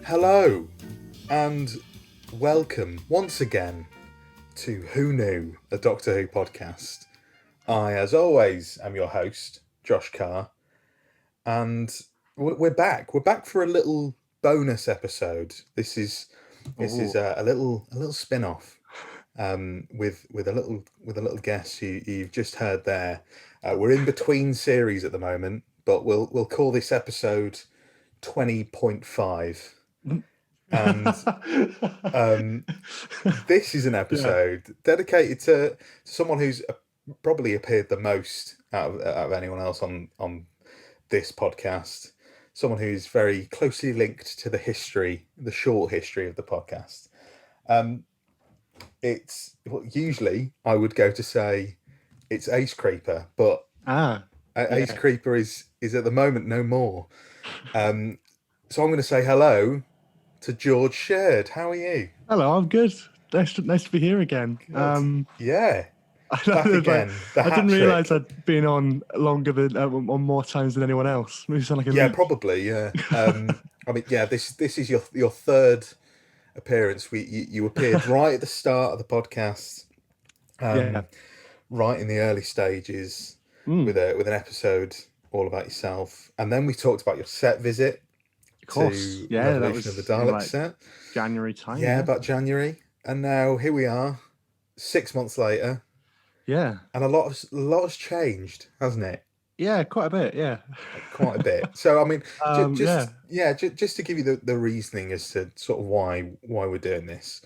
Hello, and welcome once again to Who Knew, a Doctor Who podcast. I, as always, am your host, Josh Carr, and we're back. We're back for a little bonus episode. This is a little spin-off with a little guest you've just heard there. We're in between series at the moment, but we'll call this episode 20.5. And this is an episode dedicated to someone who's probably appeared the most out of anyone else on this podcast. Someone who's very closely linked to the short history of the podcast. It's usually I would go to say it's Acecreeper, but Acecreeper is at the moment no more. So I'm going to say hello to George Sheard. How are you? Hello, I'm good. Nice to be here again. Yeah, back again. I didn't realise I'd been on longer than on more times than anyone else. Maybe sound like a leech. Probably. Yeah. I mean, yeah. This is your third appearance. You appeared right at the start of the podcast. Right in the early stages with an episode all about yourself, and then we talked about your set visit. Of course, that was of the Dalek set. January time. Yeah, about January, and now here we are, 6 months later. Yeah, and a lot has changed, hasn't it? Yeah, quite a bit. Yeah, quite a bit. So I mean, just to give you the reasoning as to sort of why we're doing this,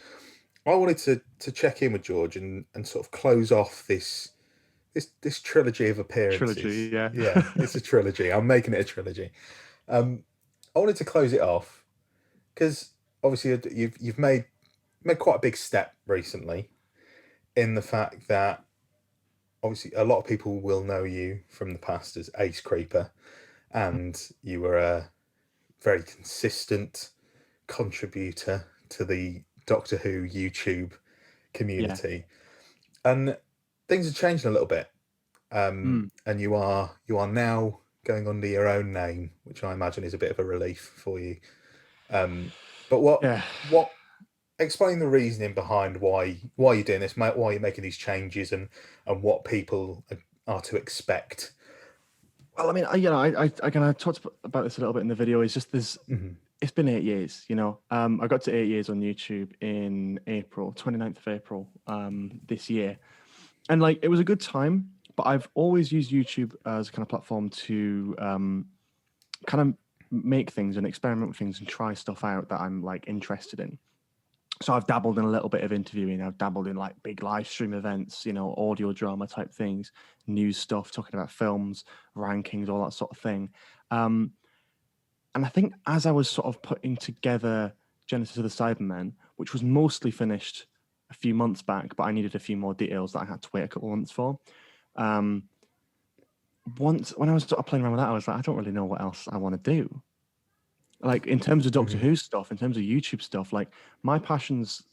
I wanted to check in with George and sort of close off this trilogy of appearances. Trilogy, yeah, it's a trilogy. I'm making it a trilogy. I wanted to close it off because obviously you've made quite a big step recently in the fact that obviously a lot of people will know you from the past as Acecreeper, and you were a very consistent contributor to the Doctor Who YouTube community. And things have changed a little bit, and you are now going under your own name, which I imagine is a bit of a relief for you. But what explain the reasoning behind why you're doing this, why you're making these changes, and what people are to expect. Well, I mean, I kind of talked about this a little bit in the video. It's just this. It's been 8 years, I got to 8 years on YouTube in April, 29th of April, this year. And it was a good time, but I've always used YouTube as a kind of platform to kind of make things and experiment with things and try stuff out that I'm interested in. So I've dabbled in a little bit of interviewing. I've dabbled in big live stream events, audio drama type things, news stuff, talking about films, rankings, all that sort of thing. And I think as I was sort of putting together Genesis of the Cybermen, which was mostly finished a few months back, but I needed a few more details that I had to wait a couple of months for. Once when I was sort of playing around with that, I was like, I don't really know what else I want to do. In terms of Doctor Who stuff, in terms of YouTube stuff, my passions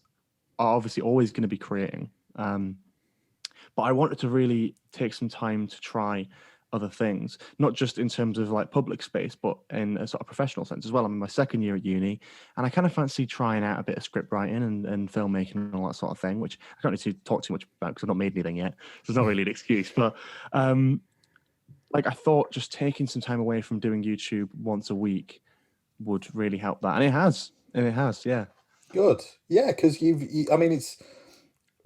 are obviously always going to be creating. But I wanted to really take some time to try other things, not just in terms of public space, but in a sort of professional sense as well. I'm in my second year at uni, and I kind of fancy trying out a bit of script writing and filmmaking and all that sort of thing, which I don't need to talk too much about because I've not made anything yet. So it's not really an excuse. But I thought just taking some time away from doing YouTube once a week would really help that, and it has, yeah. Good, yeah, because I mean,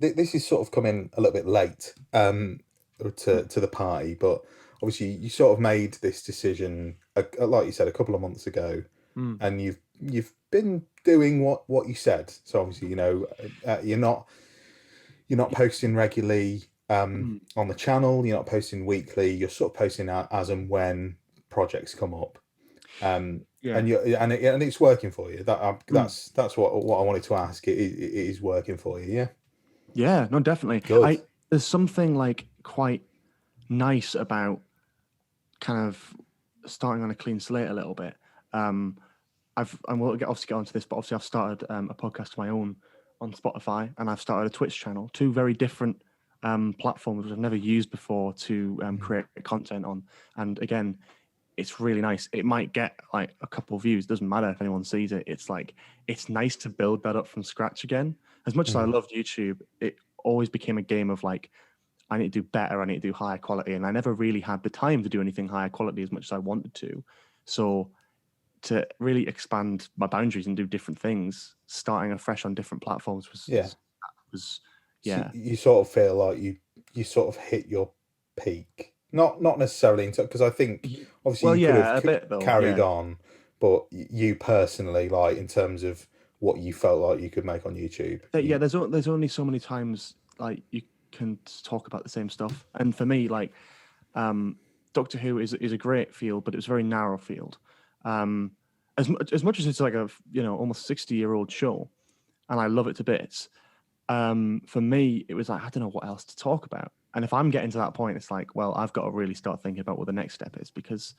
this is sort of coming a little bit late to the party, but obviously you sort of made this decision, like you said, a couple of months ago, and you've been doing what you said. So obviously, you're not posting regularly on the channel. You're not posting weekly. You're sort of posting as and when projects come up. And it's working for you. That's what I wanted to ask. It is working for you, yeah. Yeah, no, definitely. Good. There's something quite nice about kind of starting on a clean slate a little bit. We'll obviously get onto this, but obviously I've started a podcast of my own on Spotify, and I've started a Twitch channel. Two very different platforms which I've never used before to create content on. And again, it's really nice. It might get like a couple of views. Doesn't matter if anyone sees it. It's like, it's nice to build that up from scratch again. As much as I loved YouTube, it always became a game of like, I need to do better. I need to do higher quality. And I never really had the time to do anything higher quality as much as I wanted to. So to really expand my boundaries and do different things, starting afresh on different platforms was So you sort of feel like you sort of hit your peak. Not necessarily because I think obviously you could have a bit, though, carried on, but you personally, like in terms of what you felt like you could make on YouTube. There's only so many times like you can talk about the same stuff, and for me, like Doctor Who is a great field, but it was a very narrow field. As much as it's like a almost 60-year-old show, and I love it to bits. For me, it was like, I don't know what else to talk about. And if I'm getting to that point, it's like, well, I've got to really start thinking about what the next step is, because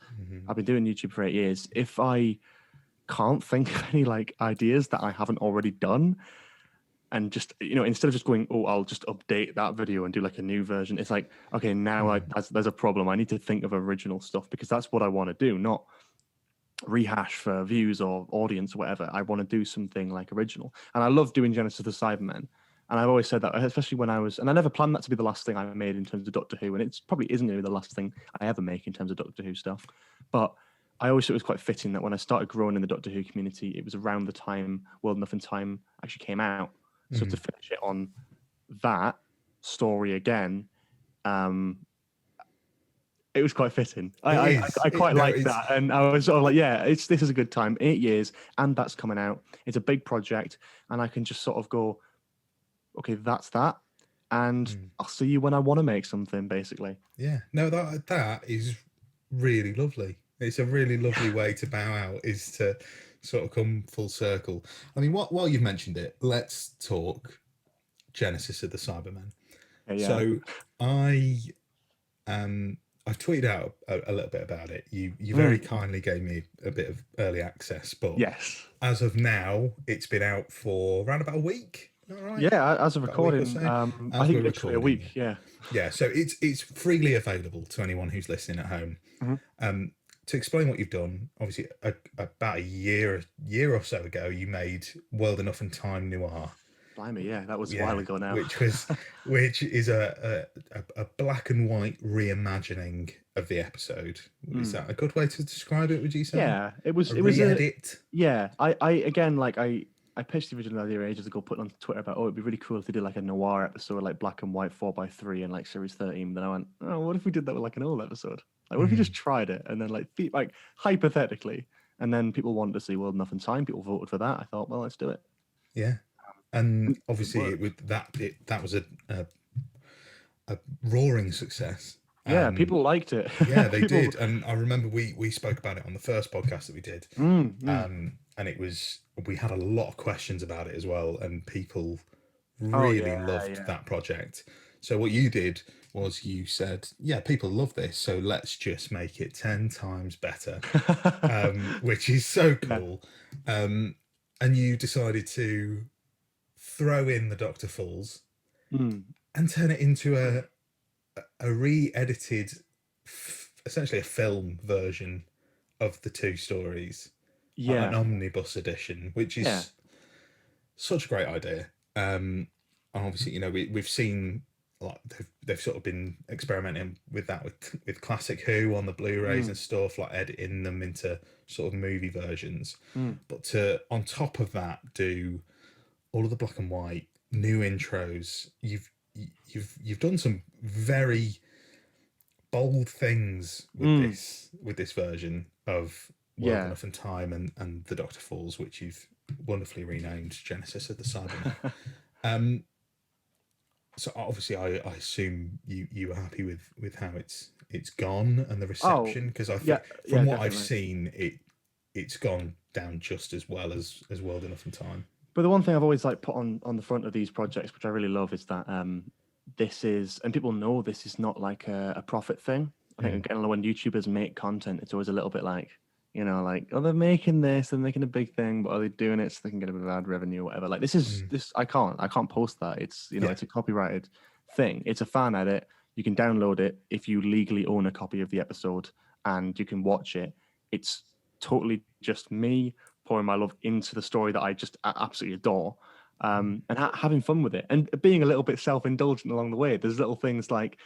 I've been doing YouTube for 8 years. If I can't think of any like ideas that I haven't already done, and just, instead of just going, oh, I'll just update that video and do like a new version, it's like, okay, now there's a problem. I need to think of original stuff, because that's what I want to do, not rehash for views or audience or whatever. I want to do something like original. And I love doing Genesis of the Cybermen. And I've always said that, especially when and I never planned that to be the last thing I made in terms of Doctor Who, and it probably isn't going to be the last thing I ever make in terms of Doctor Who stuff. But I always thought it was quite fitting that when I started growing in the Doctor Who community, it was around the time World Enough in Time actually came out. So to finish it on that story again, it was quite fitting. I quite like that, and I was sort of like, this is a good time. 8 years, and that's coming out. It's a big project, and I can just sort of go, okay, that's that, and I'll see you when I want to make something, basically. Yeah, no, that is really lovely. It's a really lovely way to bow out, is to sort of come full circle. I mean, while you've mentioned it, let's talk Genesis of the Cybermen. Yeah. So I've tweeted out a little bit about it. You very kindly gave me a bit of early access, but yes, as of now, it's been out for around about a week. Right? Yeah, as of recording, I think literally a week. Yeah. So it's freely available to anyone who's listening at home. To explain what you've done, obviously, about a year or so ago, you made World Enough and Time Noir. Blimey, yeah, that was a while ago now. which is a black and white reimagining of the episode. Is that a good way to describe it? Would you say? Yeah, it was. It was an edit. I pitched the original idea ages ago, putting on Twitter about, it'd be really cool if they did like a noir episode, like black and white 4x3 and like series 13. Then I went, oh, what if we did that with like an old episode? Like, what if we just tried it and then like hypothetically, and then people wanted to see World Enough in Time. People voted for that. I thought, well, let's do it. Yeah, and obviously that was a roaring success. Yeah, people liked it. Yeah, they did, and I remember we spoke about it on the first podcast that we did. And we had a lot of questions about it as well, and people really loved that project. So what you did was you said, yeah, people love this, so let's just make it 10 times better, which is so cool. And you decided to throw in the Dr. Falls and turn it into a re-edited, essentially a film version of the two stories. An omnibus edition, which is such a great idea. And obviously, we've seen like they've sort of been experimenting with that with Classic Who on the Blu-rays and stuff, like editing them into sort of movie versions. But to on top of that, do all of the black and white new intros. You've done some very bold things with this version of World Enough in Time and the Doctor Falls, which you've wonderfully renamed Genesis of the Cybermen. So obviously, I assume you were happy with how it's gone and the reception, because I think from what I've seen, it's gone down just as well as World Enough in Time. But the one thing I've always put on the front of these projects, which I really love, is that this is, and people know this is not like a profit thing. I think again, when YouTubers make content, it's always a little bit like, oh, they're making this, they're making a big thing, but are they doing it so they can get a bit of ad revenue or whatever? Like this I can't post that. It's it's a copyrighted thing. It's a fan edit. You can download it if you legally own a copy of the episode, and you can watch it. It's totally just me pouring my love into the story that I just absolutely adore, and having fun with it, and being a little bit self-indulgent along the way. There's little things like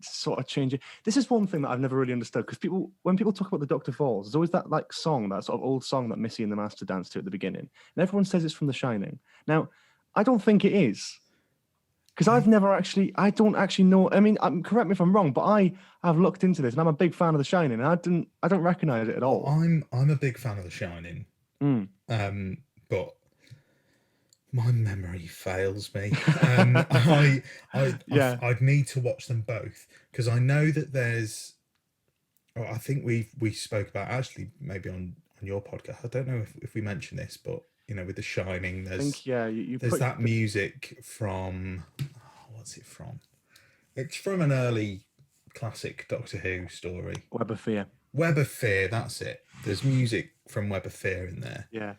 sort of changing. This is one thing that I've never really understood, because when people talk about the Doctor Falls, there's always that like song, that sort of old song that Missy and the Master dance to at the beginning, and everyone says it's from The Shining. Now, I don't think it is, because I don't actually know. I mean, correct me if I'm wrong, but I have looked into this, and I'm a big fan of The Shining, and I don't recognize it at all. I'm a big fan of The Shining, but my memory fails me. I'd need to watch them both, because I know that there's. Oh, I think we spoke about, actually maybe on your podcast. I don't know if we mentioned this, but with The Shining, there's there's that music from. What's it from? It's from an early classic Doctor Who story. Web of Fear. Web of Fear, that's it. There's music from Web of Fear in there. Yeah.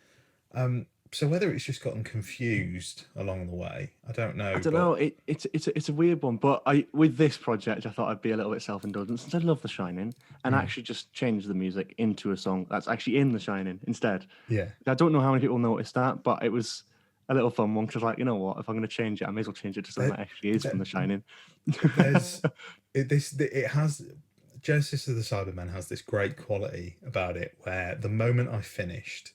So whether it's just gotten confused along the way, I don't know. I don't know. It's a weird one, but with this project, I thought I'd be a little bit self-indulgent, since I love The Shining, and actually just change the music into a song that's actually in The Shining instead. Yeah. I don't know how many people noticed that, but it was a little fun one, because like, you know what, if I'm going to change it, I may as well change it to something that actually is from The Shining. It has Genesis of the Cybermen has this great quality about it, where the moment I finished,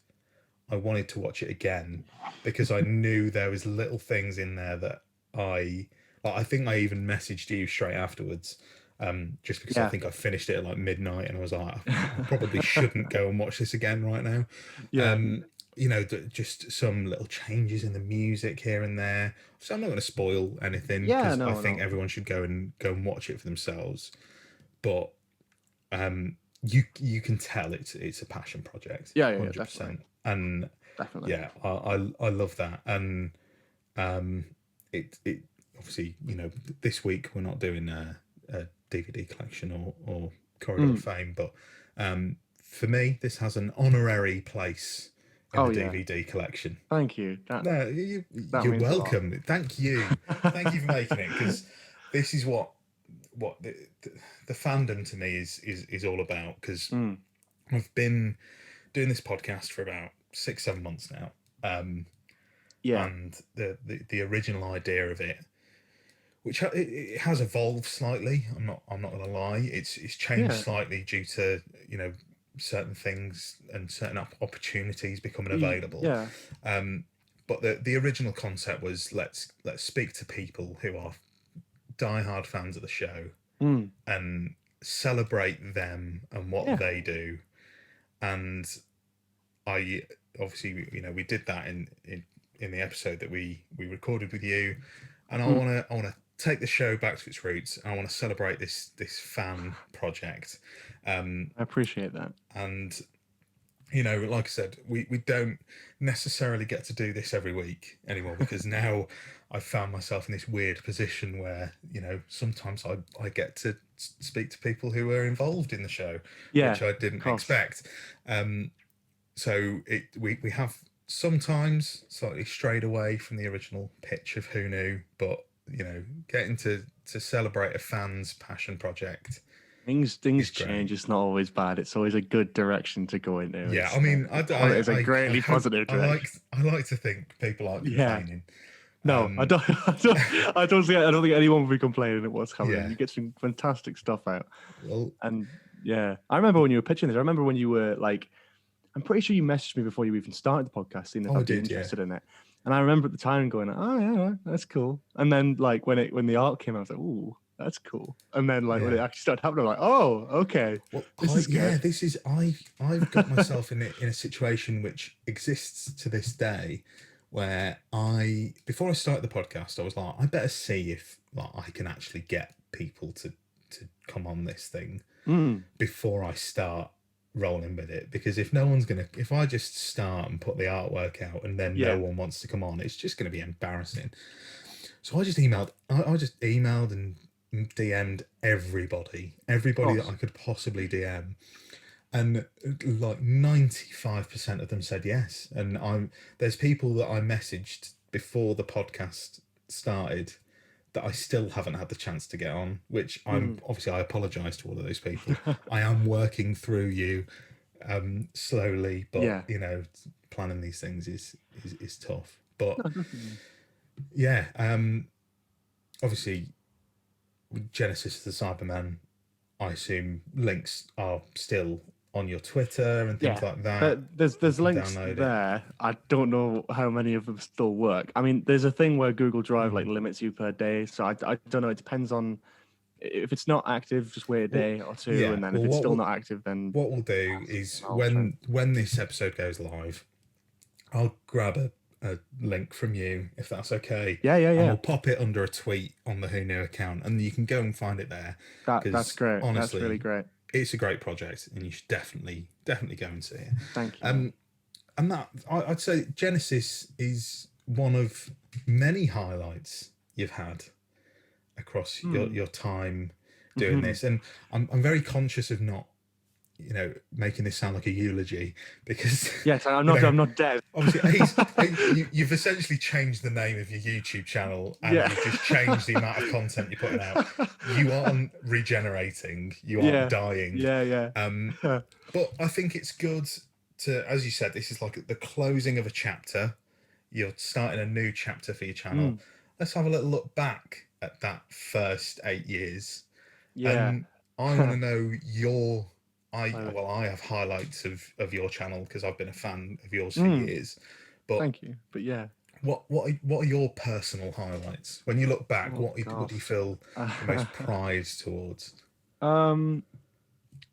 I wanted to watch it again, because I knew there was little things in there that I think I even messaged you straight afterwards, just because I think I finished it at like midnight, and I was like, I probably shouldn't go and watch this again right now. Just some little changes in the music here and there. So I'm not going to spoil anything, because I think everyone should go and watch it for themselves. But you can tell it's a passion project. 100%. Definitely. And definitely, I love that. And it obviously, this week we're not doing a DVD collection or Corridor of Fame, but for me, this has an honorary place in the DVD collection. Thank you. You're welcome. Thank you for making it, because this is what the fandom to me is all about. Because I've been doing this podcast for about 6-7 months now, and the original idea of it, which it has evolved slightly. I'm not gonna lie. It's changed slightly due to certain things and certain opportunities becoming available. But the original concept was let's speak to people who are diehard fans of the show and celebrate them and what they do. And I obviously we did that in the episode that we recorded with you, and I want to take the show back to its roots. I want to celebrate this fan project. I appreciate that. And like I said, we don't necessarily get to do this every week anymore, because now I've found myself in this weird position where sometimes I get to speak to people who are involved in the show, which I didn't expect. So we have sometimes slightly strayed away from the original pitch of Who Knew, but getting to celebrate a fan's passion project. Things change. It's not always bad. It's always a good direction to go into. Yeah, I mean, it's a greatly positive direction. I like to think people aren't complaining. No, I don't think anyone will be complaining at what's coming. You get some fantastic stuff out. Well, and I remember when you were pitching this. I remember when you were like, I'm pretty sure you messaged me before you even started the podcast, saying if I'd be interested in it. And I remember at the time going, oh yeah, that's cool. And then like when the art came out, I was like, ooh, that's cool. And then like when it actually started happening, I'm like, oh, okay. Well, I've got myself in a situation which exists to this day, where before I started the podcast, I was like, I better see if I can actually get people to come on this thing before I start rolling with it. Because if I just start and put the artwork out and then no one wants to come on, it's just going to be embarrassing. So I just emailed and DM'd everybody that I could possibly DM, and like 95% of them said yes. And there's people that I messaged before the podcast started that I still haven't had the chance to get on, which I'm obviously, I apologise to all of those people. I am working through you slowly, but Yeah. you know, planning these things is tough. But No, definitely. yeah, obviously, with Genesis of the Cybermen, I assume links are still on your Twitter and things Yeah. like that. But there's can links download it. there. I don't know how many of them still work. I mean, there's a thing where Google Drive like limits you per day. So I don't know. It depends on if it's not active, just wait a day or two, Yeah, and then well, if it's what still we'll, not active, then what we'll do is I'll try. when this episode goes live, I'll grab a link from you if that's okay. Yeah, yeah, And yeah. we'll pop it under a tweet on the Who Knew account, and you can go and find it there. That's great. Honestly, That's really great. it's a great project, and you should definitely go and see it. Thank you. And that I'd say Genesis is one of many highlights you've had across your time doing this, and I'm very conscious of not, you know, making this sound like a eulogy, because Yes, I'm not. I'm not dead. obviously you've essentially changed the name of your YouTube channel, and Yeah. you've just changed the amount of content you're putting out. You aren't regenerating, you aren't dying. Yeah. But I think it's good to, as you said, this is like the closing of a chapter. You're starting a new chapter for your channel. Let's have a little look back at that first 8 years. Yeah. I want to know I have highlights of your channel because I've been a fan of yours for years. But thank you. But yeah. What are your personal highlights when you look back? What do you feel the most pride towards?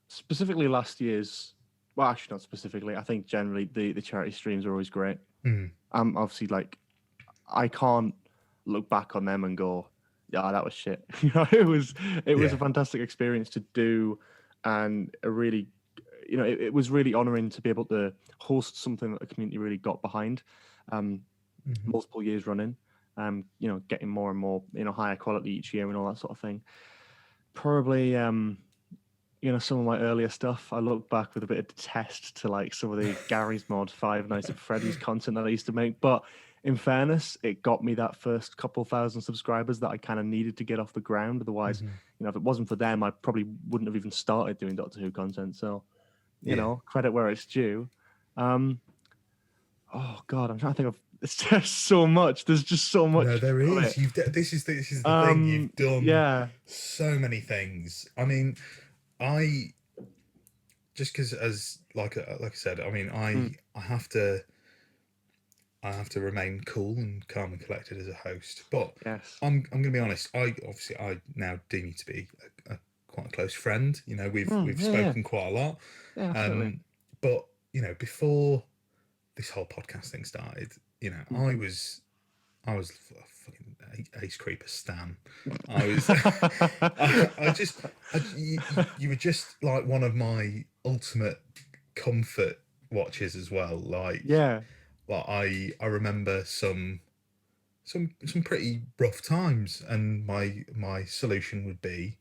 Specifically last year's. Well, actually, not specifically. I think generally the charity streams are always great. Obviously, like, I can't look back on them and go, yeah, that was shit. You know, it was a fantastic experience to do, and a really, you know, it was really honoring to be able to host something that the community really got behind, multiple years running. You know, getting more and more, you know, higher quality each year and all that sort of thing. Probably, you know, some of my earlier stuff, I look back with a bit of detest to like some of the Gary's Mod, Five Nights at Freddy's content that I used to make. But in fairness, it got me that first couple thousand subscribers that I kind of needed to get off the ground. Otherwise, you know, if it wasn't for them, I probably wouldn't have even started doing Doctor Who content. So, you know, credit where it's due. Oh God, I'm trying to think of. It's just so much. There's just so much. No, there is. This is the thing. You've done so many things. I mean, I just because, as like I said, I mean, I have to remain cool and calm and collected as a host. But I'm going to be honest. I now deem you to be a quite a close friend. You know, we've spoken quite a lot. Yeah, absolutely. But you know, before this whole podcast thing started, you know, I was a fucking Acecreeper stan. You were just like one of my ultimate comfort watches as well. Like, I remember some pretty rough times, and my solution would be,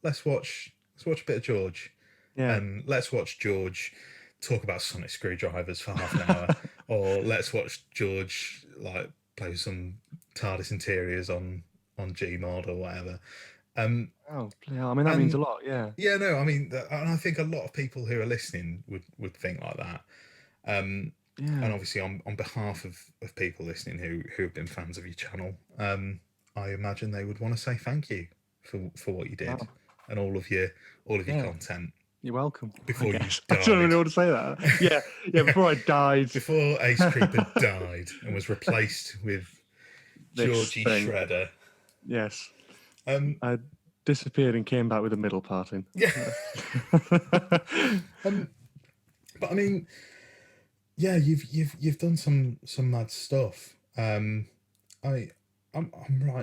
let's watch a bit of George, and let's watch George talk about sonic screwdrivers for half an hour, or let's watch George like play with some TARDIS interiors on Gmod or whatever. I mean, that means a lot. Yeah, no, I mean, and I think a lot of people who are listening would think like that. And obviously on behalf of people listening who have been fans of your channel, I imagine they would want to say thank you for what you did and all of your content. You're welcome. Before you died. I don't know what to say that. Yeah. Before I died. Before Acecreeper died and was replaced with Georgie Shredder. Yes. I disappeared and came back with a middle part in. Yeah. But I mean, yeah, you've done some mad stuff. I'm right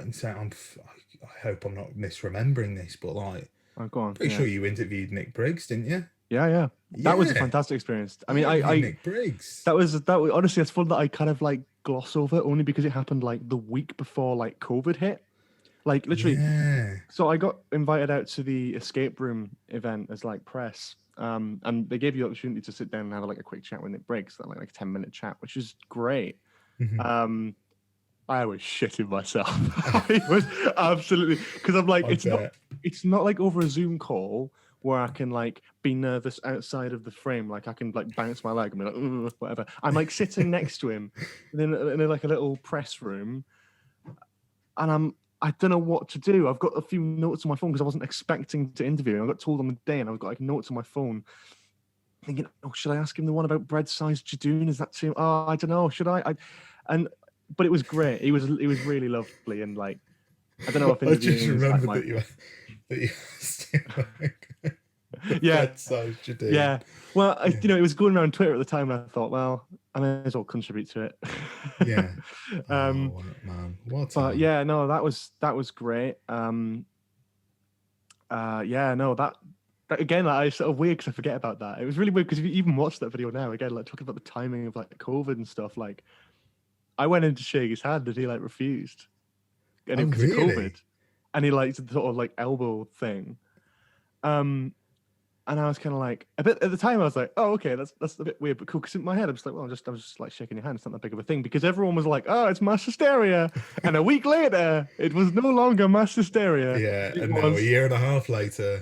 in saying I hope I'm not misremembering this, but like, go on. Pretty sure you interviewed Nick Briggs, didn't you? Yeah. That was a fantastic experience. I mean, I Nick Briggs. That was honestly, it's fun that I kind of like gloss over, only because it happened like the week before like COVID hit. Like literally. Yeah. So I got invited out to the escape room event as like press. And they gave you the opportunity to sit down and have like a quick chat with Nick Briggs, like a 10-minute chat, which is great. I was shitting myself. I was absolutely, because I'm like, it's not like over a Zoom call where I can like be nervous outside of the frame, like I can like bounce my leg and be like, "Ugh," whatever. I'm like sitting next to him in like a little press room, and I don't know what to do. I've got a few notes on my phone because I wasn't expecting to interview him. I got told on the day, and I've got like notes on my phone, thinking, oh, should I ask him the one about bread-sized Jadoon? Is that too? Oh, I don't know. Should I? But it was great. He was really lovely, and like, I don't know if I just interviewing is like remembered that you asked him like, the yeah, bread-sized Jadoon. yeah. Well, it was going around Twitter at the time, and I thought, well, I may as well contribute to it. Yeah. Oh man, what? But yeah, no, that was great. Yeah, no, that again, like, I sort of weird because I forget about that. It was really weird because if you even watch that video now, again, like talking about the timing of like COVID and stuff, like I went in to shake his hand and he like refused, and it was COVID, and he like sort of like elbow thing, and I was kind of like a bit at the time. I was like, oh, okay, that's a bit weird, but cool. Because in my head, I was like, well, I was just like shaking your hand. It's not that big of a thing because everyone was like, oh, it's mass hysteria, and a week later, it was no longer mass hysteria. Yeah, and now a year and a half later,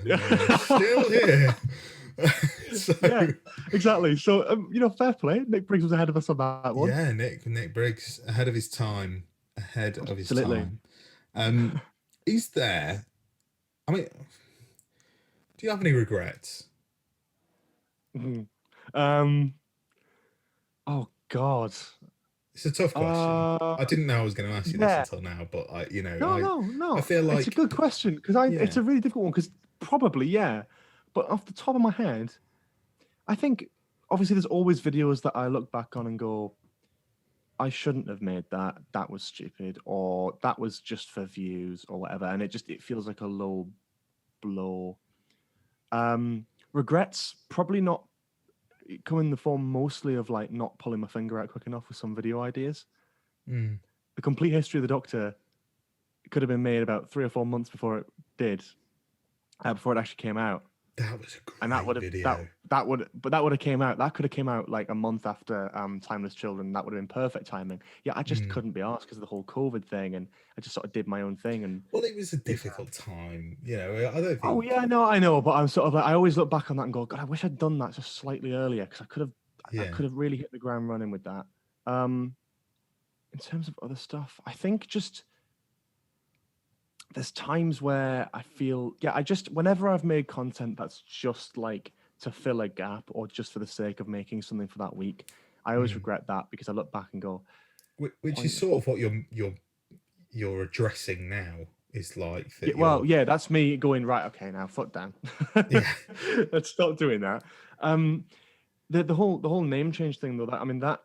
still here. So, yeah, exactly. So fair play. Nick Briggs was ahead of us on that one. Yeah, Nick Briggs ahead of his time. He's there. I mean, do you have any regrets? Oh God, it's a tough question. I didn't know I was going to ask you this until now, but no. I feel like it's a good question because it's a really difficult one because probably but off the top of my head, I think obviously there's always videos that I look back on and go, I shouldn't have made that. That was stupid, or that was just for views or whatever, and it feels like a low blow. Regrets probably not come in the form mostly of like not pulling my finger out quick enough with some video ideas. The complete history of the Doctor could have been made about 3 or 4 months before it did, before it actually came out. That was a great video. That would have came out. That could have came out like a month after Timeless Children. That would have been perfect timing. Yeah, I just couldn't be asked because of the whole COVID thing, and I just sort of did my own thing. And well, it was a difficult time, I don't think. Oh yeah, I know, but I'm sort of like I always look back on that and go, God, I wish I'd done that just slightly earlier because I could have really hit the ground running with that. In terms of other stuff, I think just there's times where I feel, whenever I've made content that's just like to fill a gap or just for the sake of making something for that week, I always regret that because I look back and go, which is sort of what you're addressing now is like. That's me going, right, okay, now foot down. Let's stop doing that. The whole name change thing though, that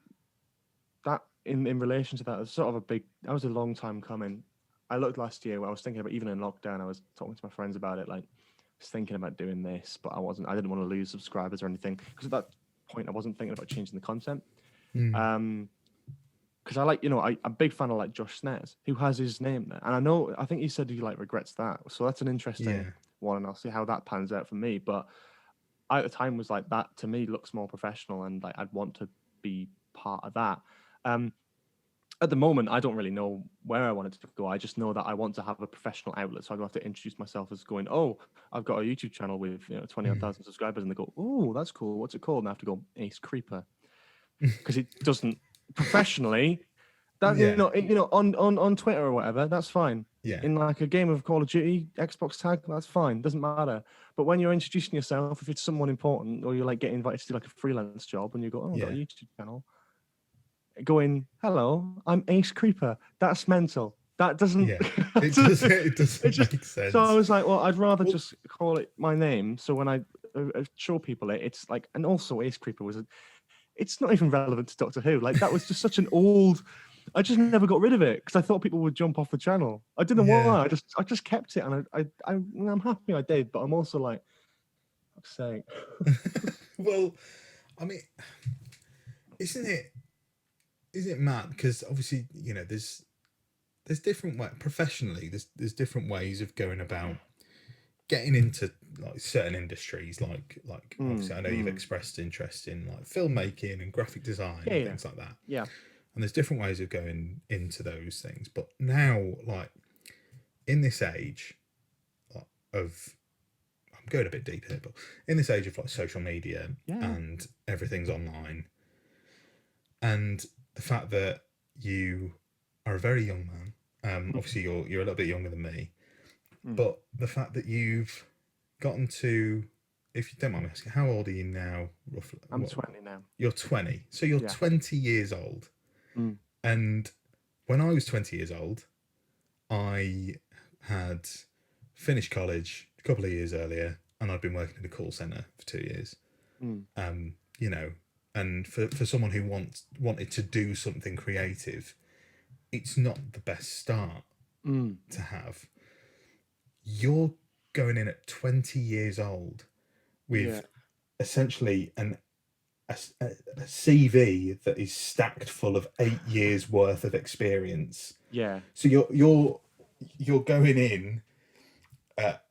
in relation to that is sort of that was a long time coming. I looked last year where I was thinking about, even in lockdown, I was talking to my friends about it. Like, I was thinking about doing this, but I didn't want to lose subscribers or anything. Because at that point, I wasn't thinking about changing the content. Because I like, I'm a big fan of like Josh Snares, who has his name there. And I think he said he like regrets that. So that's an interesting one. And I'll see how that pans out for me. But I, at the time, was like, that to me looks more professional. And like, I'd want to be part of that. At the moment, I don't really know where I want it to go. I just know that I want to have a professional outlet. So I don't have to introduce myself as going, oh, I've got a YouTube channel with 20,000 subscribers. And they go, oh, that's cool. What's it called? And I have to go, Acecreeper. Because it doesn't professionally, that on Twitter or whatever, that's fine. Yeah. In like a game of Call of Duty, Xbox tag, that's fine. Doesn't matter. But when you're introducing yourself, if it's someone important or you're like getting invited to do like a freelance job and you go, oh, I've got a YouTube channel. Going, hello, I'm Acecreeper. That's mental. That doesn't. Yeah, it doesn't make sense. So I was like, well, I'd rather just call it my name. So when I show people it's like, and also Acecreeper it's not even relevant to Doctor Who. Like that was just such an old. I just never got rid of it because I thought people would jump off the channel. I didn't know why. I just kept it, and I'm happy I did. But I'm also like, fuck's sake. Well, I mean, isn't it mad? Because obviously, there's different ways professionally. There's different ways of going about getting into like certain industries. Like obviously, I know you've expressed interest in like filmmaking and graphic design and things like that. Yeah. And there's different ways of going into those things. But now, like, in this age of, I'm going a bit deep here, but in this age of like social media and everything's online, and the fact that you are a very young man, obviously you're a little bit younger than me, but the fact that you've gotten to, if you don't mind me asking, how old are you now, roughly? I'm 20 now. You're 20. So you're 20 years old. And when I was 20 years old, I had finished college a couple of years earlier, and I'd been working in a call centre for 2 years. You know, and for someone who wanted to do something creative, it's not the best start to have. You're going in at 20 years old with essentially a CV that is stacked full of 8 years worth of experience. Yeah. So you're going in at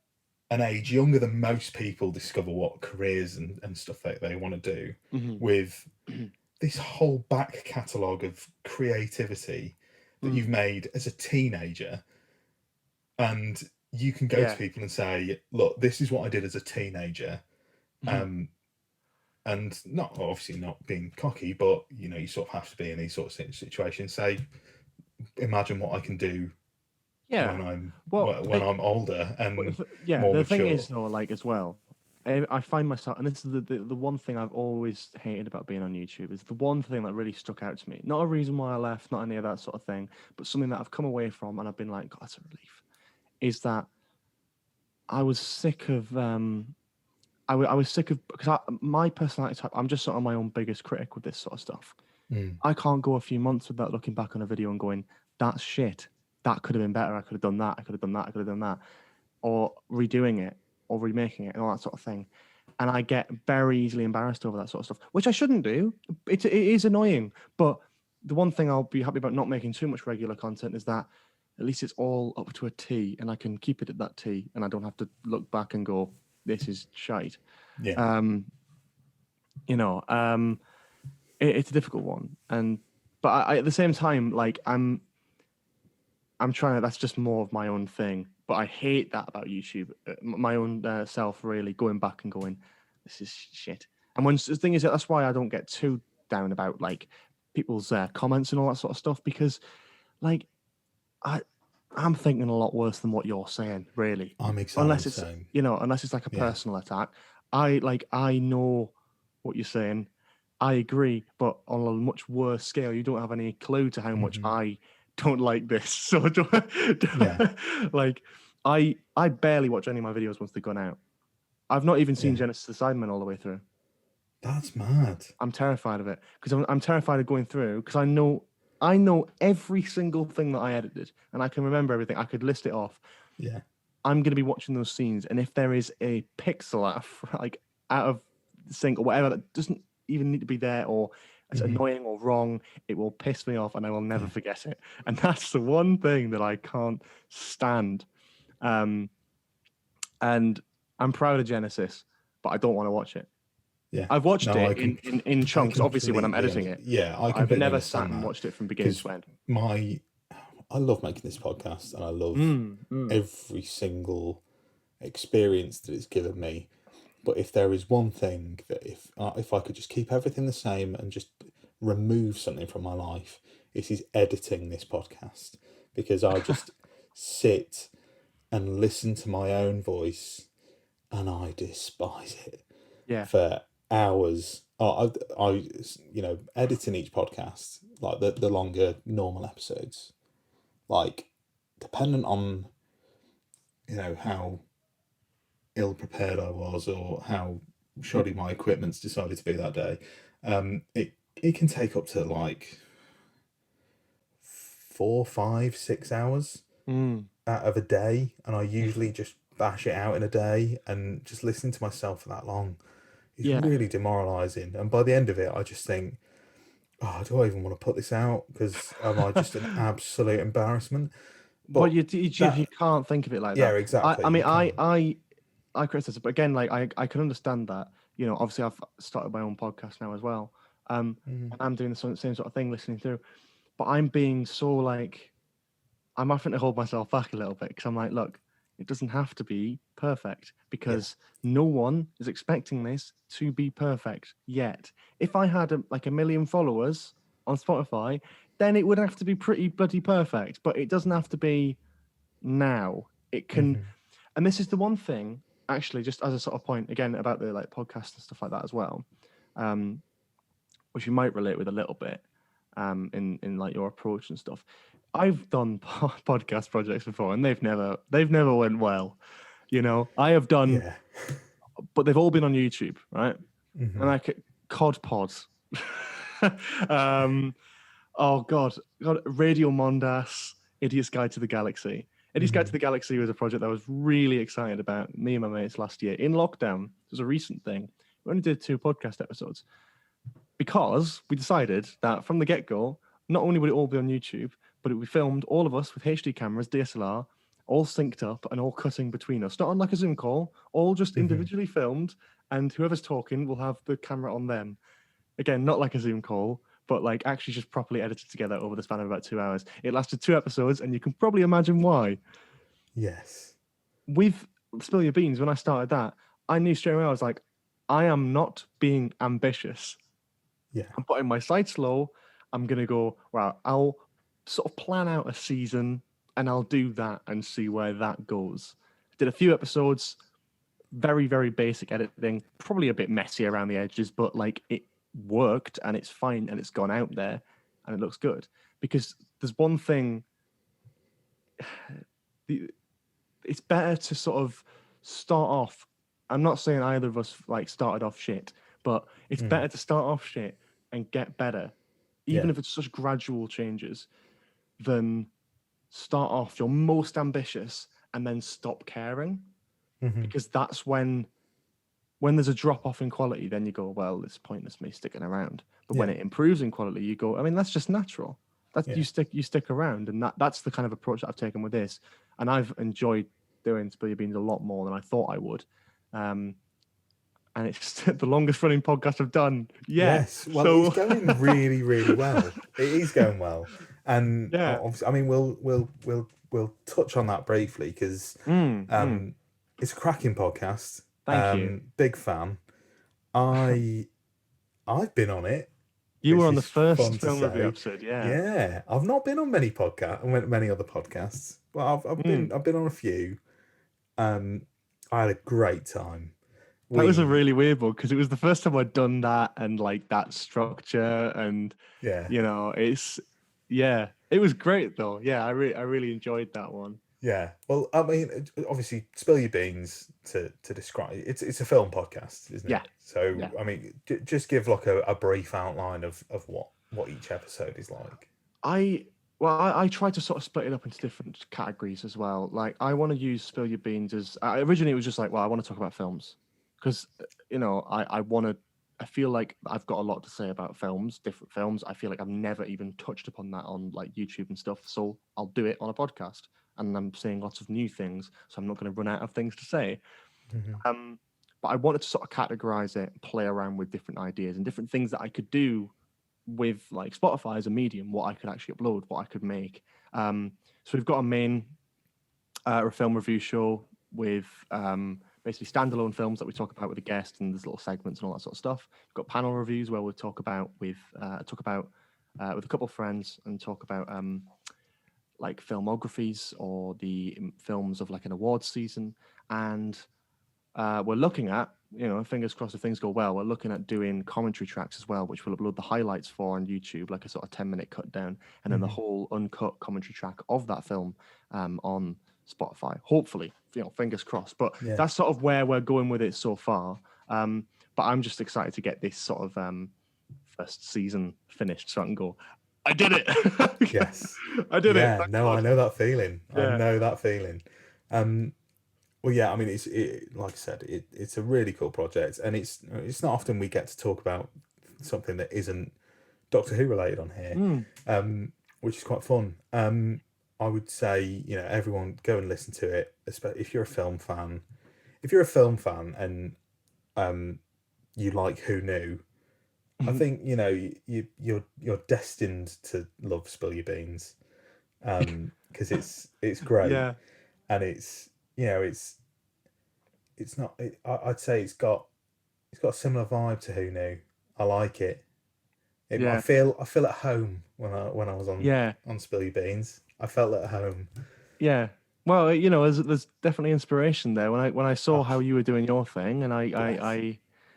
an age younger than most people discover what careers and stuff that they want to do, with this whole back catalogue of creativity that you've made as a teenager. And you can go to people and say, look, this is what I did as a teenager. And not obviously not being cocky, but you know, you sort of have to be in these sort of situations. Say, imagine what I can do when I'm older and more the mature. thing is though, like as well, I find myself, and this is the one thing I've always hated about being on YouTube, is the one thing that really stuck out to me. Not a reason why I left, not any of that sort of thing, but something that I've come away from and I've been like, God, that's a relief. Is that I was sick of I was sick of, because my personality type, I'm just sort of my own biggest critic with this sort of stuff. I can't go a few months without looking back on a video and going, that's shit. That could have been better. I could have done that. I could have done that. I could have done that. Or redoing it or remaking it and all that sort of thing. And I get very easily embarrassed over that sort of stuff, which I shouldn't do. It is annoying. But the one thing I'll be happy about not making too much regular content is that at least it's all up to a T and I can keep it at that T and I don't have to look back and go, this is shite. Yeah. You know, it's a difficult one. But I at the same time, like I'm trying to, that's just more of my own thing. But I hate that about YouTube, my own self really going back and going, this is shit. And when the thing is, that's why I don't get too down about like people's comments and all that sort of stuff, because like I'm thinking a lot worse than what you're saying, really. I'm exactly unless the it's same. unless it's like a personal attack. I know what you're saying. I agree, but on a much worse scale, you don't have any clue to how much I don't like this. So like I barely watch any of my videos once they've gone out. I've not even seen Genesis of the Cybermen all the way through. That's mad. I'm terrified of it because I'm terrified of going through, because I know every single thing that I edited and I can remember everything. I could list it off. Yeah. I'm going to be watching those scenes, and if there is a pixel like out of sync or whatever that doesn't even need to be there, or it's annoying or wrong, it will piss me off and I will never forget it. And that's the one thing that I can't stand. And I'm proud of Genesis, but I don't want to watch it. Yeah, I've watched it in chunks, obviously, when I'm editing it. Yeah, I've never sat and watched it from beginning to end. I love making this podcast, and I love every single experience that it's given me. But if there is one thing that if I could just keep everything the same and just remove something from my life, it is editing this podcast, because I just sit and listen to my own voice, and I despise it. Yeah. For hours. I editing each podcast, like the longer normal episodes, like dependent on how ill prepared I was or how shoddy my equipment's decided to be that day, it can take up to like 4, 5, 6 hours out of a day, and I usually just bash it out in a day, and just listening to myself for that long is really demoralising. And by the end of it, I just think, do I even want to put this out? Because am I just an absolute embarrassment? But you can't think of it like that. Yeah, exactly. I mean, I criticize it, but again, like I can understand that. You know, obviously I've started my own podcast now as well, and I'm doing the same sort of thing, listening through. but I'm being so like, I'm having to hold myself back a little bit because I'm like, look, it doesn't have to be perfect because no one is expecting this to be perfect yet. If I had like 1 million followers on Spotify, then it would have to be pretty bloody perfect, but it doesn't have to be now. It can, and this is the one thing, actually, just as a sort of point again about the like podcast and stuff like that as well, which you might relate with a little bit, in like your approach and stuff. I've done podcast projects before, and they've never went well. You know, I have done, but they've all been on YouTube, right? And like Cod Pods. Oh God, Radio Mondas, Idiot's Guide to the Galaxy. Idiot's Guide to the Galaxy was a project that I was really excited about, me and my mates last year in lockdown. It was a recent thing. We only did 2 podcast episodes because we decided that from the get-go, not only would it all be on YouTube, but it would be filmed, all of us with HD cameras, DSLR, all synced up and all cutting between us. Not on like a Zoom call, all just individually filmed, and whoever's talking will have the camera on them. Again, not like a Zoom call, but like actually just properly edited together over the span of about 2 hours. It lasted 2 episodes, and you can probably imagine why. Yes. With Spill Your Beans, when I started that, I knew straight away, I was like, I am not being ambitious. Yeah. I'm putting my sights low. I'm going to go, well, I'll sort of plan out a season and I'll do that and see where that goes. Did a few episodes, very, very basic editing, probably a bit messy around the edges, but like it worked and it's fine and it's gone out there and it looks good. Because there's one thing, it's better to sort of start off. I'm not saying either of us like started off shit, but it's better to start off shit and get better, even if it's such gradual changes, than start off your most ambitious and then stop caring. Because that's when there's a drop off in quality, then you go, well, it's pointless me sticking around. But when it improves in quality, you go, I mean, that's just natural. That's you stick around, and that's the kind of approach that I've taken with this. And I've enjoyed doing Spill Your Beans a lot more than I thought I would. And it's the longest running podcast I've done. Yes. Well, it's going really, really well. It is going well. And obviously, I mean, we'll touch on that briefly because it's a cracking podcast. Thank you. Big fan. I've been on it. You were on the first film review episode, Yeah. I've not been on many other podcasts. Well, I've been on a few. I had a great time. That was a really weird one because it was the first time I'd done that and like that structure and you know, it was great though. Yeah, I really enjoyed that one. Yeah. Well, I mean, obviously, Spill Your Beans to describe it's a film podcast, isn't it? Yeah. So, I mean, just give like a brief outline of what each episode is like. I try to sort of split it up into different categories as well. Like, I want to use Spill Your Beans as originally it was just like, well, I want to talk about films because you know I feel like I've got a lot to say about films, different films. I feel like I've never even touched upon that on like YouTube and stuff. So I'll do it on a podcast. And I'm saying lots of new things, so I'm not going to run out of things to say. But I wanted to sort of categorize it, play around with different ideas and different things that I could do with like Spotify as a medium, what I could actually upload, what I could make. So we've got a main film review show with basically standalone films that we talk about with a guest, and there's little segments and all that sort of stuff. We've got panel reviews where we'll talk about with a couple of friends and talk about like filmographies or the films of like an awards season. And we're looking at, you know, fingers crossed if things go well, we're looking at doing commentary tracks as well, which we'll upload the highlights for on YouTube, like a sort of 10-minute cut down, and then the whole uncut commentary track of that film on Spotify. Hopefully, you know, fingers crossed. But that's sort of where we're going with it so far. But I'm just excited to get this sort of first season finished so I can go, I did it. Yes. I did it. Yeah, no, I know that feeling. I know that feeling. Well, yeah, I mean, like I said, it's a really cool project, and it's not often we get to talk about something that isn't Doctor Who related on here, which is quite fun. I would say, you know, everyone go and listen to it, especially if you're a film fan. If you're a film fan and you like Who Knew, I think you're destined to love Spill Your Beans, because it's great, Yeah, and it's not. I'd say it's got a similar vibe to Who Knew. I like it. I yeah, feel at home when I was yeah, on Spill Your Beans. I felt at home. yeah. Well, there's definitely inspiration there. When I saw how Oh, you were doing your thing, and bless.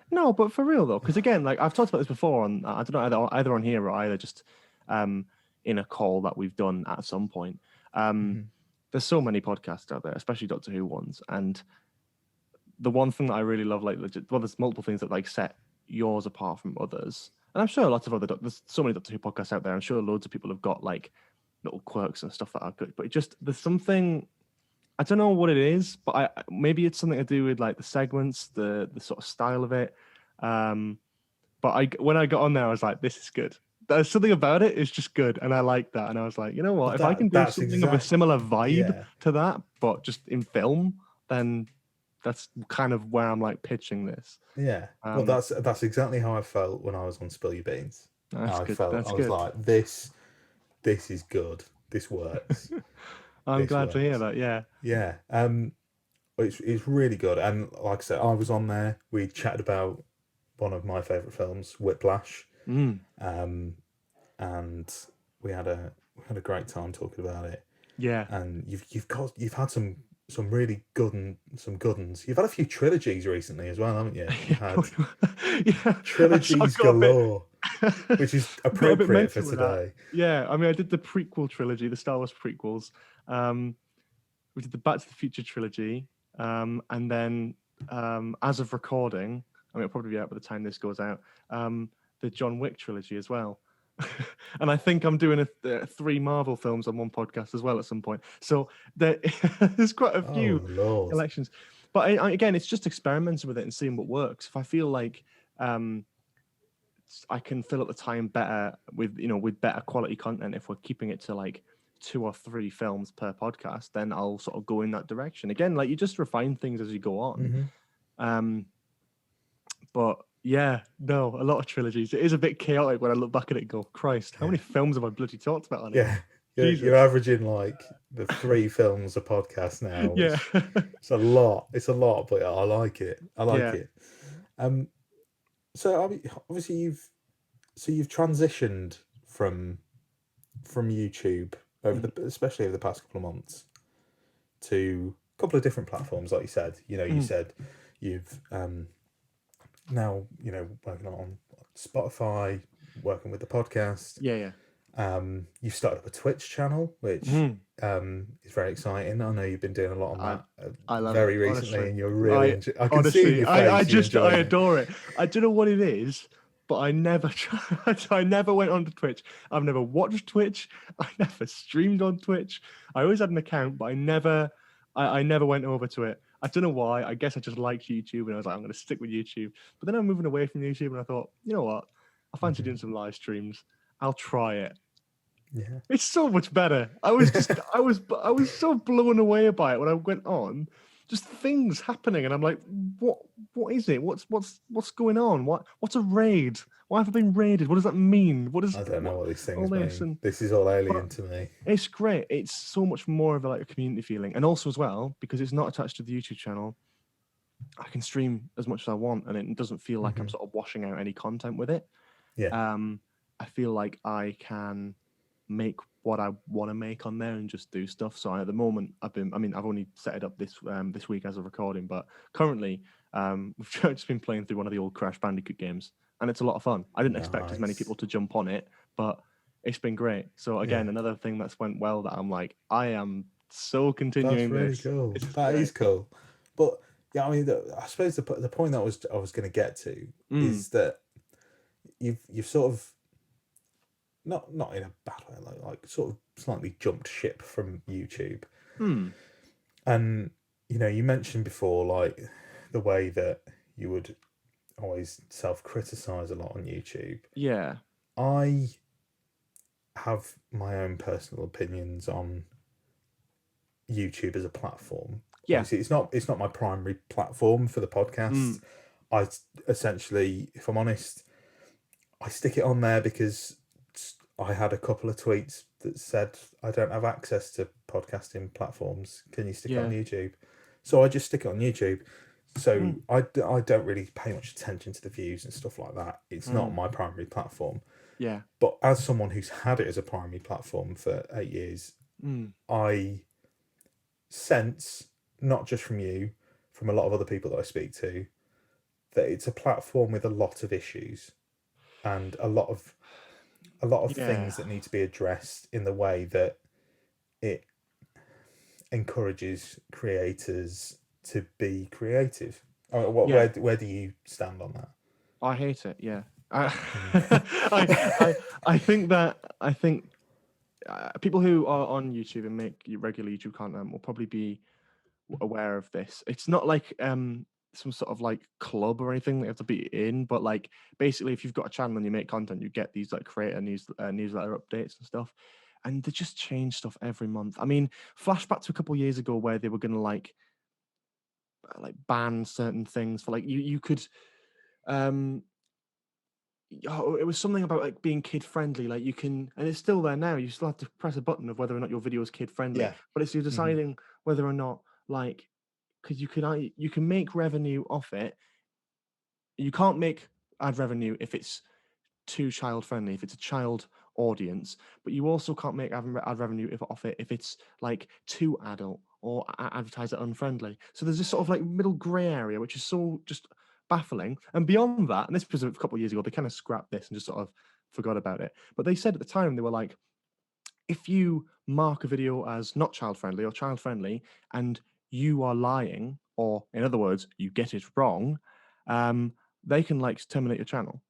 no, but for real though, because again, like I've talked about this before on I don't know either on here or either just um in a call that we've done at some point. Um, Mhm. there's so many podcasts out there, especially Doctor Who ones, and the one thing that I really love, like legit, well, there's multiple things that like set yours apart from others, and I'm sure lots of other there's so many Doctor Who podcasts out there. I'm sure loads of people have got like little quirks and stuff that are good, but it just there's something I don't know what it is, but maybe it's something to do with like the segments, the sort of style of it. Um, but when I got on there, I was like, this is good. There's something about it, it's just good, and I like that. And I was like, you know Well, what? If I can do that's something of a similar vibe yeah, to that, but just in film, then that's kind of where I'm like pitching this. yeah. Well, Um, that's exactly how I felt when I was on Spill Your Beans. that's good. I That's was good. like, this is good. This works. I'm This glad to hear works. that. Yeah. Yeah. It's really good. And like I said, I was on there. We chatted about one of my favorite films, Whiplash. Mm, Um, and we had a great time talking about it. yeah. And you've had some really some good ones. You've had a few trilogies recently as well, haven't you? You've had Yeah. I trilogies got a bit. galore, which is Got a bit appropriate for mental with that. today. Yeah, I mean, I did the prequel trilogy, the Star Wars prequels. Um, we did the Back to the Future trilogy, and then as of recording, I mean, it'll probably be out by the time this goes out. The John Wick trilogy as well. And I think I'm doing three Marvel films on one podcast as well at some point. So there's quite a Oh few Lord. collections. But again, it's just experimenting with it and seeing what works. If I feel like um, I can fill up the time better with better quality content if we're keeping it to like 2 or 3 films per podcast, then I'll sort of go in that direction. Again, like you just refine things as you go on. Hmm. Um, but yeah, no, a lot of trilogies. It is a bit chaotic when I look back at it and go, Christ, how many Yeah, films have I bloody talked about on here? yeah. You're Jesus. averaging like the 3 films a podcast now, Yeah. which it's a lot. It's a lot, but I like it. I like Yeah. it. Um. So I mean, obviously you've transitioned from YouTube Mhm. especially over the past couple of months to a couple of different platforms, like you said. You Mhm. said you've now working on Spotify, working with the podcast. Yeah, yeah. You've started up a Twitch channel, which Mhm. is very exciting. I know you've been doing a lot on I that I love it, very recently, honestly. and you're really I I can see in honestly, your I face you're just I enjoying it. adore it. I don't know what it is, but I never tried. I never went onto Twitch. I've never watched Twitch. I never streamed on Twitch. I always had an account, but I never went over to it. I don't know why. I guess I just liked YouTube, and I was like, I'm going to stick with YouTube. But then I'm moving away from YouTube, and I thought, you know what? I fancy Hmm. doing some live streams. I'll try it. Yeah. It's so much better. I was so blown away by it when I went on. Just things happening, and I'm like, what is it? What's going on? What's a raid? Why have I been raided? What does that mean? What is I don't know what what these all things this? mean. And This is all but alien to me. it's great. It's so much more of a, like a community feeling, and also as well because it's not attached to the YouTube channel. I can stream as much as I want, and it doesn't feel like I'm Hmm. sort of washing out any content with it. Yeah. um, I feel like I can make what I want to make on there and just do stuff. So at the moment, I've only set it up this week as of recording, but currently, we've just been playing through one of the old Crash Bandicoot games, and it's a lot of fun. I didn't expect as many Nice. people to jump on it, but it's been great. So Yeah. again, another thing that's went well that I'm like, I am so That's continuing really this. cool. This is That is great. cool. But yeah, I mean, I suppose the point that I was going to get to Mm, is that you've sort of not in a bad way, like sort of slightly jumped ship from YouTube. mm, And you mentioned before like the way that you would always self-criticize a lot on YouTube. yeah, I have my own personal opinions on YouTube as a platform. yeah, Obviously, it's not my primary platform for the mm, podcast. I essentially, if I'm honest, I stick it on there because I had a couple of tweets that said I don't have access to podcasting platforms. Can you stick it on Yeah. YouTube? So I just stick it on YouTube. So Mm. I don't really pay much attention to the views and stuff like that. It's not Mm. my primary platform. Yeah. But as someone who's had it as a primary platform for 8 years, Mm. I sense, not just from you, from a lot of other people that I speak to, that it's a platform with a lot of issues and a lot of Yeah. things that need to be addressed in the way that it encourages creators to be creative. Yeah. Where do you stand on that? I hate it. Yeah. I think people who are on YouTube and make regular YouTube content will probably be aware of this. It's not like some sort of like club or anything that you have to be in, but like basically, if you've got a channel and you make content, you get these like creator newsletter updates and stuff, and they just change stuff every month. I mean, flashback to a couple of years ago where they were gonna like ban certain things for like you could um it was something about like being kid friendly. Like you can, and it's still there now. You still have to press a button of whether or not your video is kid friendly. Yeah. But it's you're Mhm. deciding whether or not like because you can make revenue off it. You can't make ad revenue if it's too child friendly, if it's a child audience. But you also can't make ad revenue off it if it's like too adult or advertiser unfriendly. So there's this sort of like middle grey area, which is so just baffling. And beyond that, and this was a couple of years ago, they kind of scrapped this and just sort of forgot about it. But they said at the time, they were like, if you mark a video as not child friendly or child friendly and you are lying, or in other words, you get it wrong, they can like terminate your channel.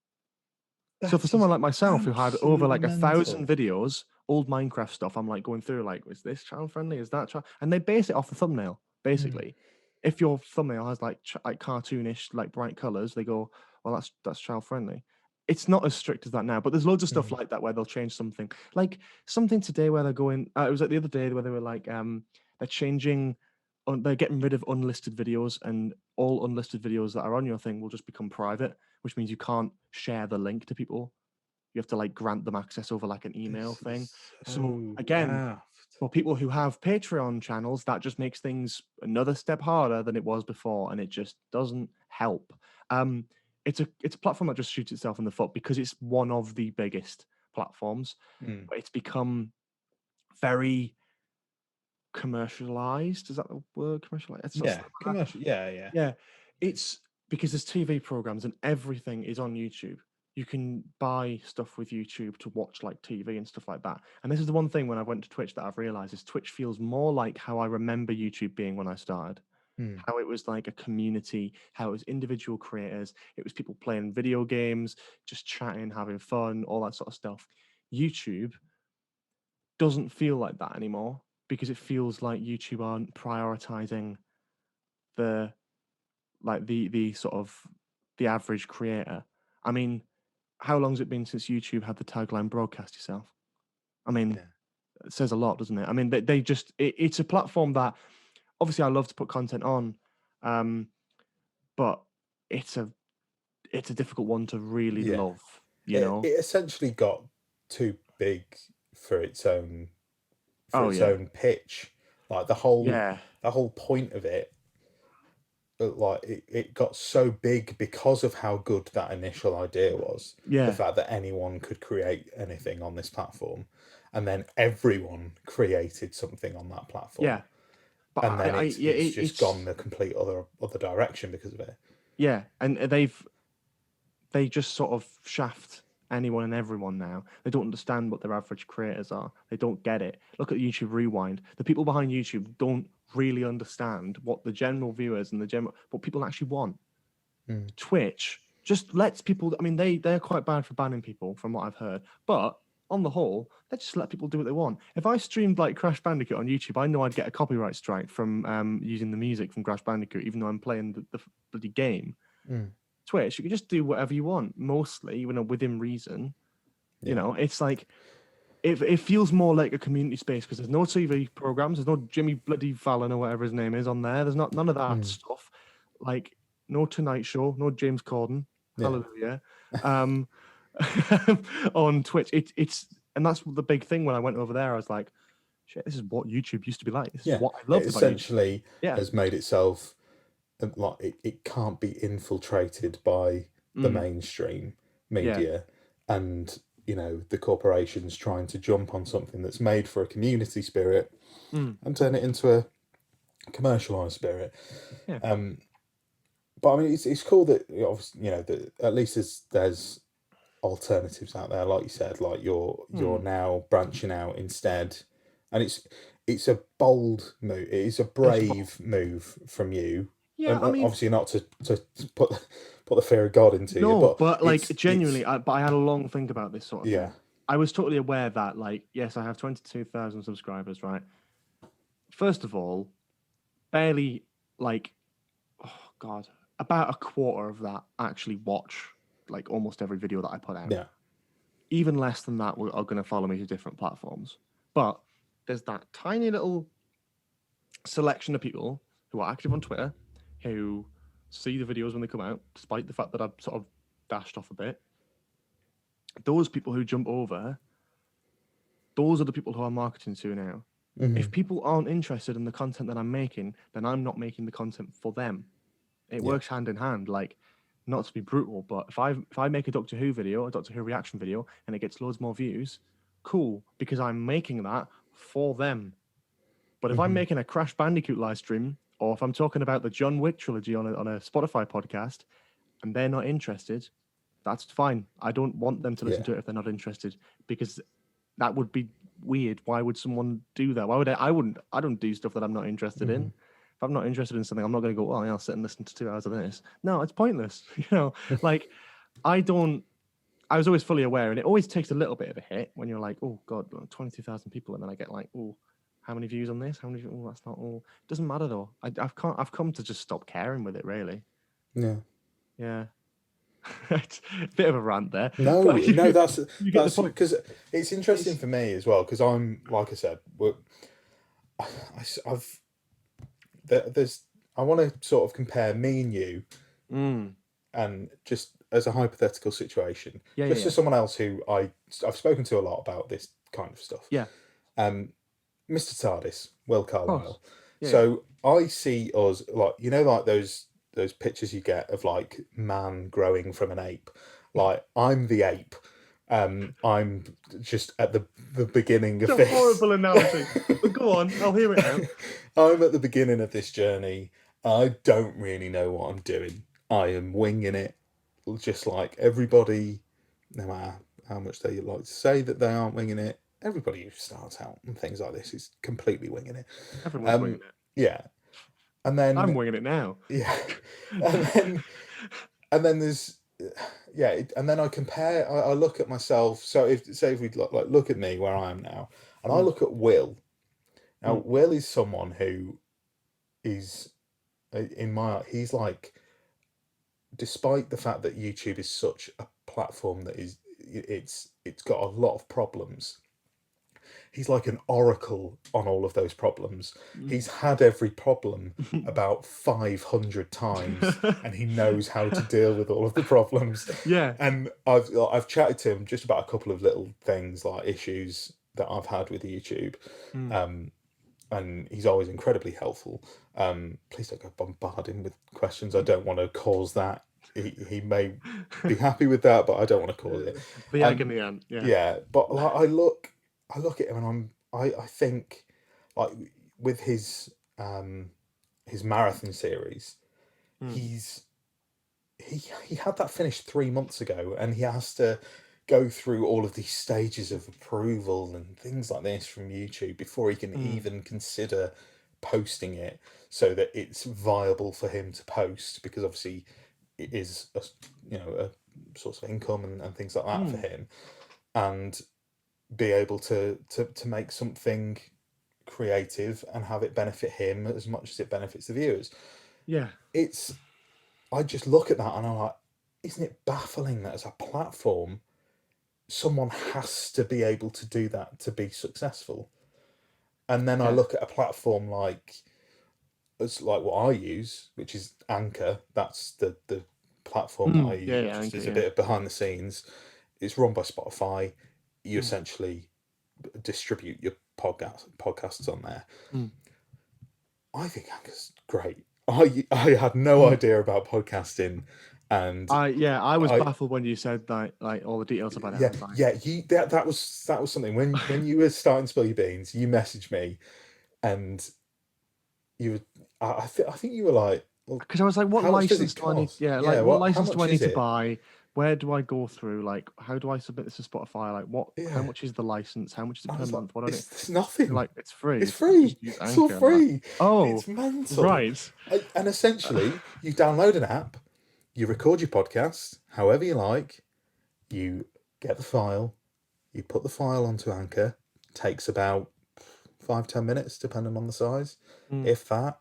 So That for is someone like myself who had over absolutely like 1,000 mental. videos, old Minecraft stuff, I'm like going through like, is this child friendly? Is that child? And they base it off the thumbnail, basically. If your thumbnail has like like cartoonish, like bright colors, they go, well, that's child friendly. It's not as strict as that now, but there's loads of stuff like that where they'll change something. Like something today where they're going. It was like the other day where they were like, they're changing. They're getting rid of unlisted videos, and all unlisted videos that are on your thing will just become private, which means you can't share the link to people. You have to like grant them access over like an email This thing. is So so again, daft. for people who have Patreon channels, that just makes things another step harder than it was before, and it just doesn't help. It's a platform that just shoots itself in the foot because it's one of the biggest platforms. But it's become very commercialized. Is that the word? Commercialized? Yeah, commercial. Yeah. Yeah, it's because there's TV programs and everything is on YouTube. You can buy stuff with YouTube to watch like TV and stuff like that. And this is the one thing when I went to Twitch that I've realized is Twitch feels more like how I remember YouTube being when I started. How it was like a community, how it was individual creators, it was people playing video games, just chatting, having fun, all that sort of stuff. YouTube doesn't feel like that anymore because it feels like YouTube aren't prioritizing the the sort of the average creator. I mean, how long's it been since YouTube had the tagline "Broadcast yourself"? I mean, it says a lot, doesn't it? I mean, they just it's a platform that obviously I love to put content on, but it's a difficult one to really Yeah. love. You It know? essentially got too big for its own Oh yeah, pitch. Like the yeah, whole point of it, like it got so big because of how good that initial idea was. The yeah, fact that anyone could create anything on this platform, and then everyone created something on that platform, yeah. But and then yeah, it's just gone it's the complete other direction because of it. yeah, and they just sort of shaft anyone and everyone now. They don't understand what their average creators are. They don't get it. Look at YouTube Rewind. The people behind YouTube don't really understand what the general viewers and what people actually want. Twitch just lets people. I mean, they're quite bad for banning people, from what I've heard. But on the whole, they just let people do what they want. If I streamed like Crash Bandicoot on YouTube, I know I'd get a copyright strike from using the music from Crash Bandicoot, even though I'm playing the bloody game. Twitch, you can just do whatever you want, mostly, within reason. Yeah. You know, it's like it feels more like a community space because there's no TV programs, there's no Jimmy Bloody Fallon or whatever his name is on there. There's none of that stuff. Like no Tonight Show, no James Corden. Yeah. Hallelujah. on Twitch. And that's the big thing. When I went over there, I was like, shit, this is what YouTube used to be like. This is what I loved it about YouTube. essentially has made itself like it can't be infiltrated by the mainstream media and the corporations trying to jump on something that's made for a community spirit and turn it into a commercialized spirit. But I mean, it's cool that obviously that at least there's alternatives out there, like you said, like you're now branching out instead, and it's a bold move. It is a brave move from you. Yeah, I mean, obviously not to put the fear of God into you, but like genuinely, but I had a long think about this sort of thing. I was totally aware that, like, yes, I have 22,000 subscribers, right? First of all, barely, like, oh God, about a quarter of that actually watch, like, almost every video that I put out. Yeah. Even less than that are going to follow me to different platforms. But there's that tiny little selection of people who are active on Twitter, who see the videos when they come out, despite the fact that I've sort of dashed off a bit. Those people who jump over, those are the people who I'm marketing to now. If people aren't interested in the content that I'm making, then I'm not making the content for them. It works hand in hand. Like, not to be brutal, but if I make a Doctor Who video, a Doctor Who reaction video, and it gets loads more views, cool, because I'm making that for them. But if I'm making a Crash Bandicoot live stream, or if I'm talking about the John Wick trilogy on a Spotify podcast, and they're not interested, that's fine. I don't want them to listen to it if they're not interested, because that would be weird. Why would someone do that? Why would I don't do stuff that I'm not interested in. If I'm not interested in something, I'm not going to go, oh, yeah, I'll sit and listen to 2 hours of this. No, it's pointless. Like, I was always fully aware, and it always takes a little bit of a hit when you're like, oh God, 22,000 people. And then I get like, oh, how many views on this? How many? Oh, that's not all. It doesn't matter though. I've come to just stop caring with it, really. Yeah. Yeah. It's a bit of a rant there. No, that's because it's interesting for me as well, because I'm, like I said, I want to sort of compare me and you, and just as a hypothetical situation, to someone else who I've spoken to a lot about this kind of stuff. Yeah. Mr. TARDIS, Will Carlisle. So I see us like like those pictures you get of like man growing from an ape. Like, I'm the ape. I'm just at the beginning of this. Horrible analogy. But go on, I'll hear it now. I'm at the beginning of this journey. I don't really know what I'm doing. I am winging it, just like everybody, no matter how much they like to say that they aren't winging it. Everybody who starts out and things like this is completely winging it. Everyone's winging it. Yeah. And then I'm winging it now. Yeah. And then there's and then I compare. I look at myself. So if we look at me where I am now, and I look at Will. Now Will is someone who is, in my, he's like, despite the fact that YouTube is such a platform that is, it's got a lot of problems. He's like an oracle on all of those problems. He's had every problem about 500 times, and he knows how to deal with all of the problems. Yeah. And I've chatted to him just about a couple of little things, like issues that I've had with YouTube. And he's always incredibly helpful. Please don't go bombard him with questions. I don't want to cause that. He may be happy with that, but I don't want to cause it. The agony aunt. Yeah, but like, I look at him and I think, like, with his marathon series, he had that finished 3 months ago, and he has to go through all of these stages of approval and things like this from YouTube before he can even consider posting it, so that it's viable for him to post, because obviously it is a source of income and things like that for him, and be able to make something creative and have it benefit him as much as it benefits the viewers. Yeah. I just look at that and I'm like, isn't it baffling that as a platform, someone has to be able to do that to be successful? And then I look at a platform like what I use, which is Anchor. That's the platform that I use, just as a bit of behind the scenes. it's run by Spotify. You essentially distribute your podcasts on there. I think Anchor's great. I had no idea about podcasting, and I was baffled when you said that, like all the details about it. That was something when you were starting to spill your beans, you messaged me, and you were I think you were like, well, because I was like, what license do I need? Yeah, like what license do I need to buy? Where do I go through? Like, how do I submit this to Spotify? Like, what? How much is the license? How much is it per month? What it's nothing. Like, it's free. It's free. It's all free. Oh, it's mental. Right. And essentially, you download an app, you record your podcast however you like, you get the file, you put the file onto Anchor. Takes about 5-10 minutes, depending on the size, if that.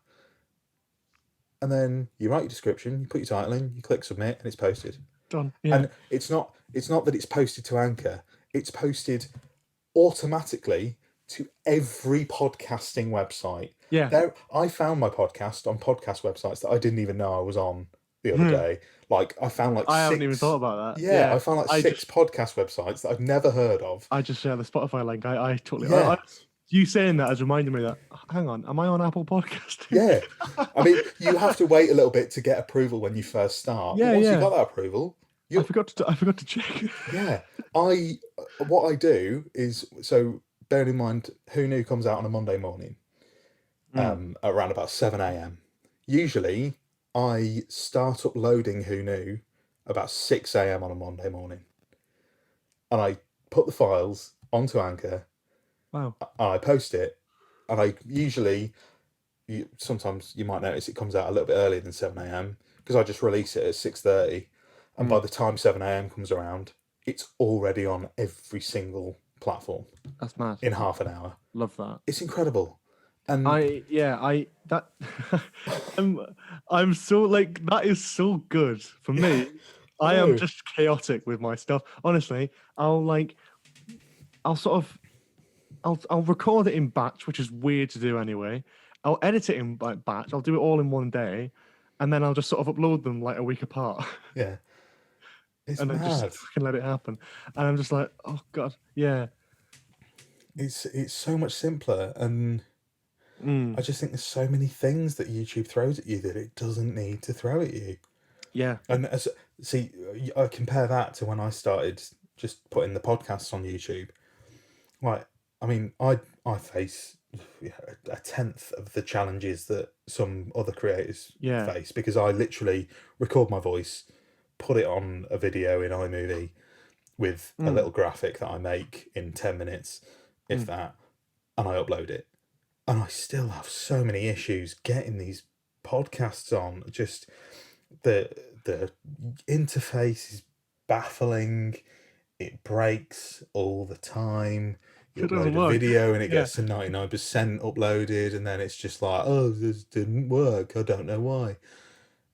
And then you write your description, you put your title in, you click submit, and it's posted. Done. Yeah. And it's not that it's posted to Anchor. It's posted automatically to every podcasting website. Yeah. I found my podcast on podcast websites that I didn't even know I was on the other day. Like I found like I haven't even thought about that. Yeah, I found like six podcast websites that I've never heard of. I just share the Spotify link. I totally. You saying that has reminded me that, hang on, am I on Apple Podcasting? Yeah. I mean, you have to wait a little bit to get approval when you first start. Yeah, Once you've got that approval, I forgot to check. Yeah. What I do is, so bearing in mind, Who Knew comes out on a Monday morning, around about 7 a.m. Usually, I start uploading Who Knew about 6 a.m. on a Monday morning. And I put the files onto Anchor. Wow. I post it, and I usually, sometimes you might notice it comes out a little bit earlier than 7 a.m. because I just release it at 6:30, and by the time 7 a.m. comes around, it's already on every single platform. That's mad. In half an hour. Love that. It's incredible. And I'm so like, that is so good for me. I am just chaotic with my stuff. Honestly, I'll record it in batch, which is weird to do anyway. I'll edit it in batch. I'll do it all in one day, and then I'll just sort of upload them like a week apart. Yeah, it's and mad. then just fucking let it happen. And I'm just like, oh god, yeah. It's so much simpler, and I just think there's so many things that YouTube throws at you that it doesn't need to throw at you. Yeah. And I compare that to when I started just putting the podcasts on YouTube. Like, I mean, I face a tenth of the challenges that some other creators face, because I literally record my voice, put it on a video in iMovie with a little graphic that I make in 10 minutes, if that, and I upload it. And I still have so many issues getting these podcasts on. Just the interface is baffling. It breaks all the time. You upload a video and it gets to 99% uploaded, and then it's just like, oh, this didn't work. I don't know why.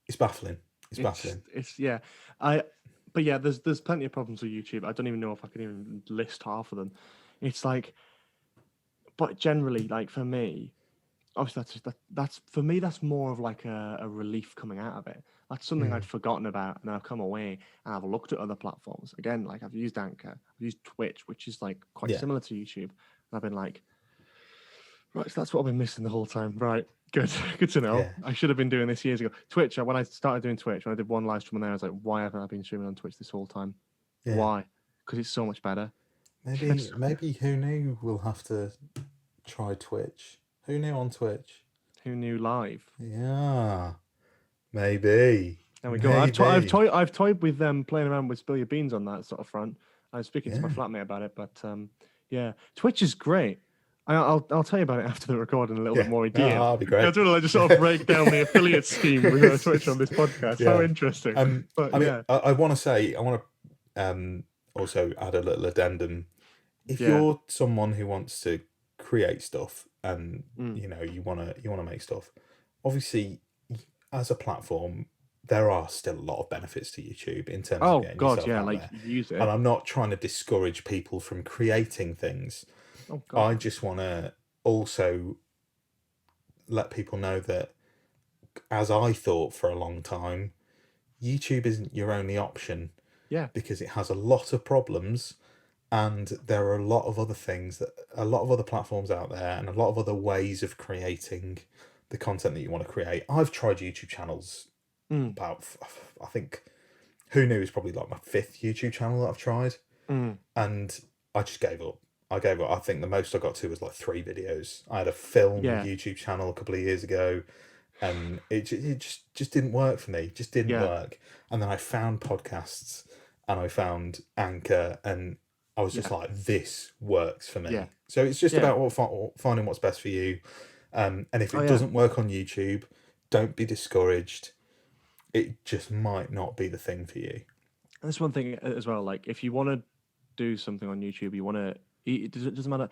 It's baffling. It's baffling. But there's plenty of problems with YouTube. I don't even know if I can even list half of them. It's like, but generally, like for me, obviously that's for me, that's more of like a relief coming out of it. That's something I'd forgotten about, and I've come away and I've looked at other platforms. Again, like I've used Anchor, I've used Twitch, which is like quite similar to YouTube. And I've been like, right, so that's what I've been missing the whole time. Right, good to know. Yeah. I should have been doing this years ago. Twitch, when I started doing Twitch, when I did one live stream on there, I was like, why haven't I been streaming on Twitch this whole time? Yeah. Why? Because it's so much better. Maybe Who Knew will have to try Twitch. Who Knew on Twitch? Who Knew live? Yeah. Maybe. There we go. I've toyed with them playing around with Spill Your Beans on that sort of front. I was speaking to my flatmate about it, but Twitch is great. I'll tell you about it after the recording a little bit more. That'd be great. I don't know, just sort of break down the affiliate scheme with Twitch on this podcast. How interesting. I want to say, also add a little addendum. If you're someone who wants to create stuff and you want to make stuff, obviously, as a platform, there are still a lot of benefits to YouTube in terms of getting yourself out there. Use it. And I'm not trying to discourage people from creating things. Oh, God. I just want to also let people know that, as I thought for a long time, YouTube isn't your only option. Yeah. because it has a lot of problems, and there are a lot of other things a lot of other platforms out there, and a lot of other ways of creating the content that you want to create. I've tried YouTube channels Mm. about, I think, Who Knew is probably like my 5th YouTube channel that I've tried, Mm. and I just gave up. I gave up. I think the most I got to was like 3 videos. I had a film Yeah. YouTube channel a couple of years ago, and it just didn't work for me. It just didn't Yeah. work. And then I found podcasts, and I found Anchor, and I was just Yeah. like, this works for me. Yeah. So it's just Yeah. about finding what's best for you. And if Oh, it yeah. doesn't work on YouTube, don't be discouraged. It just might not be the thing for you. That's one thing as well. Like, if you want to do something on YouTube, you want to. It doesn't matter.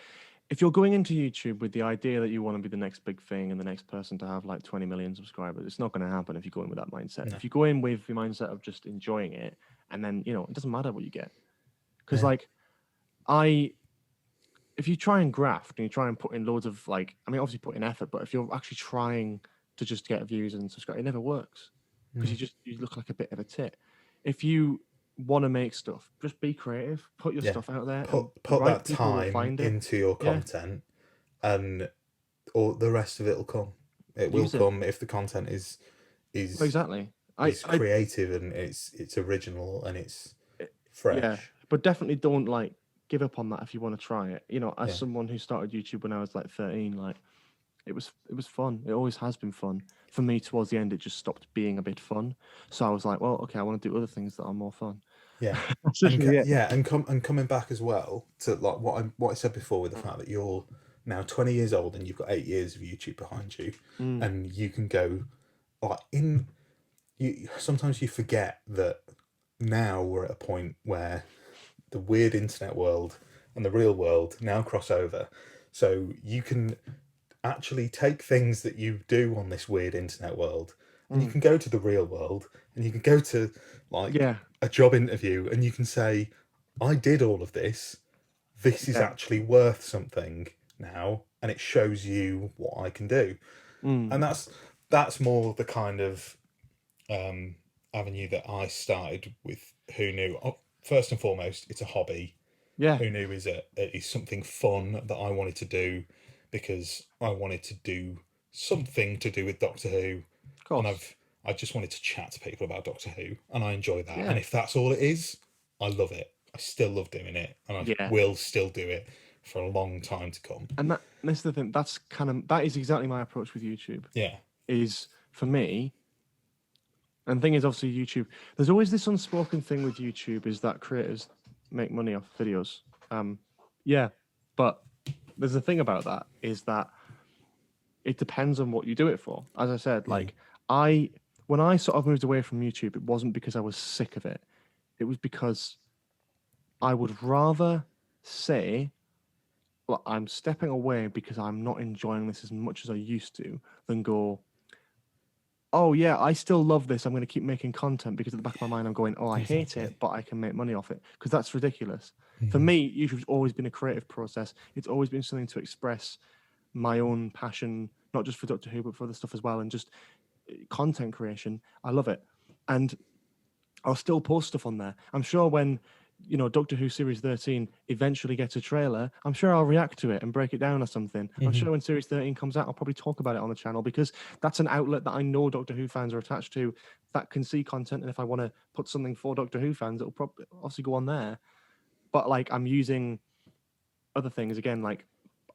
If you're going into YouTube with the idea that you want to be the next big thing and the next person to have like 20 million subscribers, it's not going to happen if you go in with that mindset. No. If you go in with the mindset of just enjoying it, and then, you know, it doesn't matter what you get. Because, Yeah. like, if you try and graft and you try and put in loads of, like, I mean, obviously put in effort, but if you're actually trying to just get views and subscribe, it never works because you look like a bit of a tit. If you want to make stuff, just be creative, put your stuff out there, Put right that people will time find it. into your content, and all the rest of it will come. It will come if the content is exactly creative and it's original and it's fresh. Yeah, but definitely don't like give up on that if you want to try it. You know, as someone who started YouTube when I was like 13, like it was fun. It always has been fun. For me, towards the end, it just stopped being a bit fun. So I was like, well, okay, I want to do other things that are more fun. Yeah, and coming back as well to like what I said before, with the fact that you're now 20 years old and you've got 8 years of YouTube behind you, and you can go like sometimes you forget that now we're at a point where the weird internet world and the real world now cross over, so you can actually take things that you do on this weird internet world, and you can go to the real world, and you can go to like a job interview, and you can say, I did all of this. This is actually worth something now, and it shows you what I can do. And that's more the kind of avenue that I started with Who Knew. First and foremost, it's a hobby. Yeah. Who Knew is something fun that I wanted to do because I wanted to do something to do with Doctor Who. Of course. And I just wanted to chat to people about Doctor Who, and I enjoy that. Yeah. And if that's all it is, I love it. I still love doing it, and I will still do it for a long time to come. And that's the thing. That is exactly my approach with YouTube. Yeah. Is for me. And the thing is, obviously, YouTube. There's always this unspoken thing with YouTube is that creators make money off videos. Yeah, but there's a thing about that is that it depends on what you do it for. As I said, like when I sort of moved away from YouTube, it wasn't because I was sick of it. It was because I would rather say, well, I'm stepping away because I'm not enjoying this as much as I used to, than go, oh yeah, I still love this. I'm going to keep making content because at the back of my mind, I'm going, oh, I hate it, but I can make money off it, because that's ridiculous. For me, YouTube's always been a creative process. It's always been something to express my own passion, not just for Doctor Who, but for other stuff as well, and just content creation. I love it. And I'll still post stuff on there. I'm sure when, you know, Doctor Who Series 13 eventually gets a trailer, I'm sure I'll react to it and break it down or something. I'm sure when Series 13 comes out, I'll probably talk about it on the channel, because that's an outlet that I know Doctor Who fans are attached to that can see content. And if I want to put something for Doctor Who fans, it'll probably obviously go on there. But like, I'm using other things again, like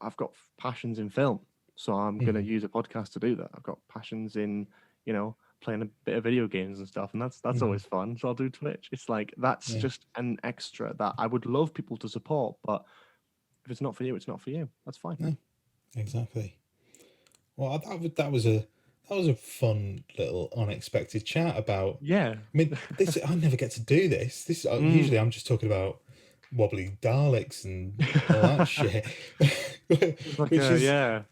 I've got passions in film, so I'm going to use a podcast to do that. I've got passions in, you know, playing a bit of video games and stuff, and that's always fun. So I'll do Twitch. It's like that's just an extra that I would love people to support, but if it's not for you, it's not for you. That's fine. No, exactly. Well, that was a fun little unexpected chat about. Yeah. I mean, this I never get to do this. Usually I'm just talking about wobbly Daleks and all that shit. Like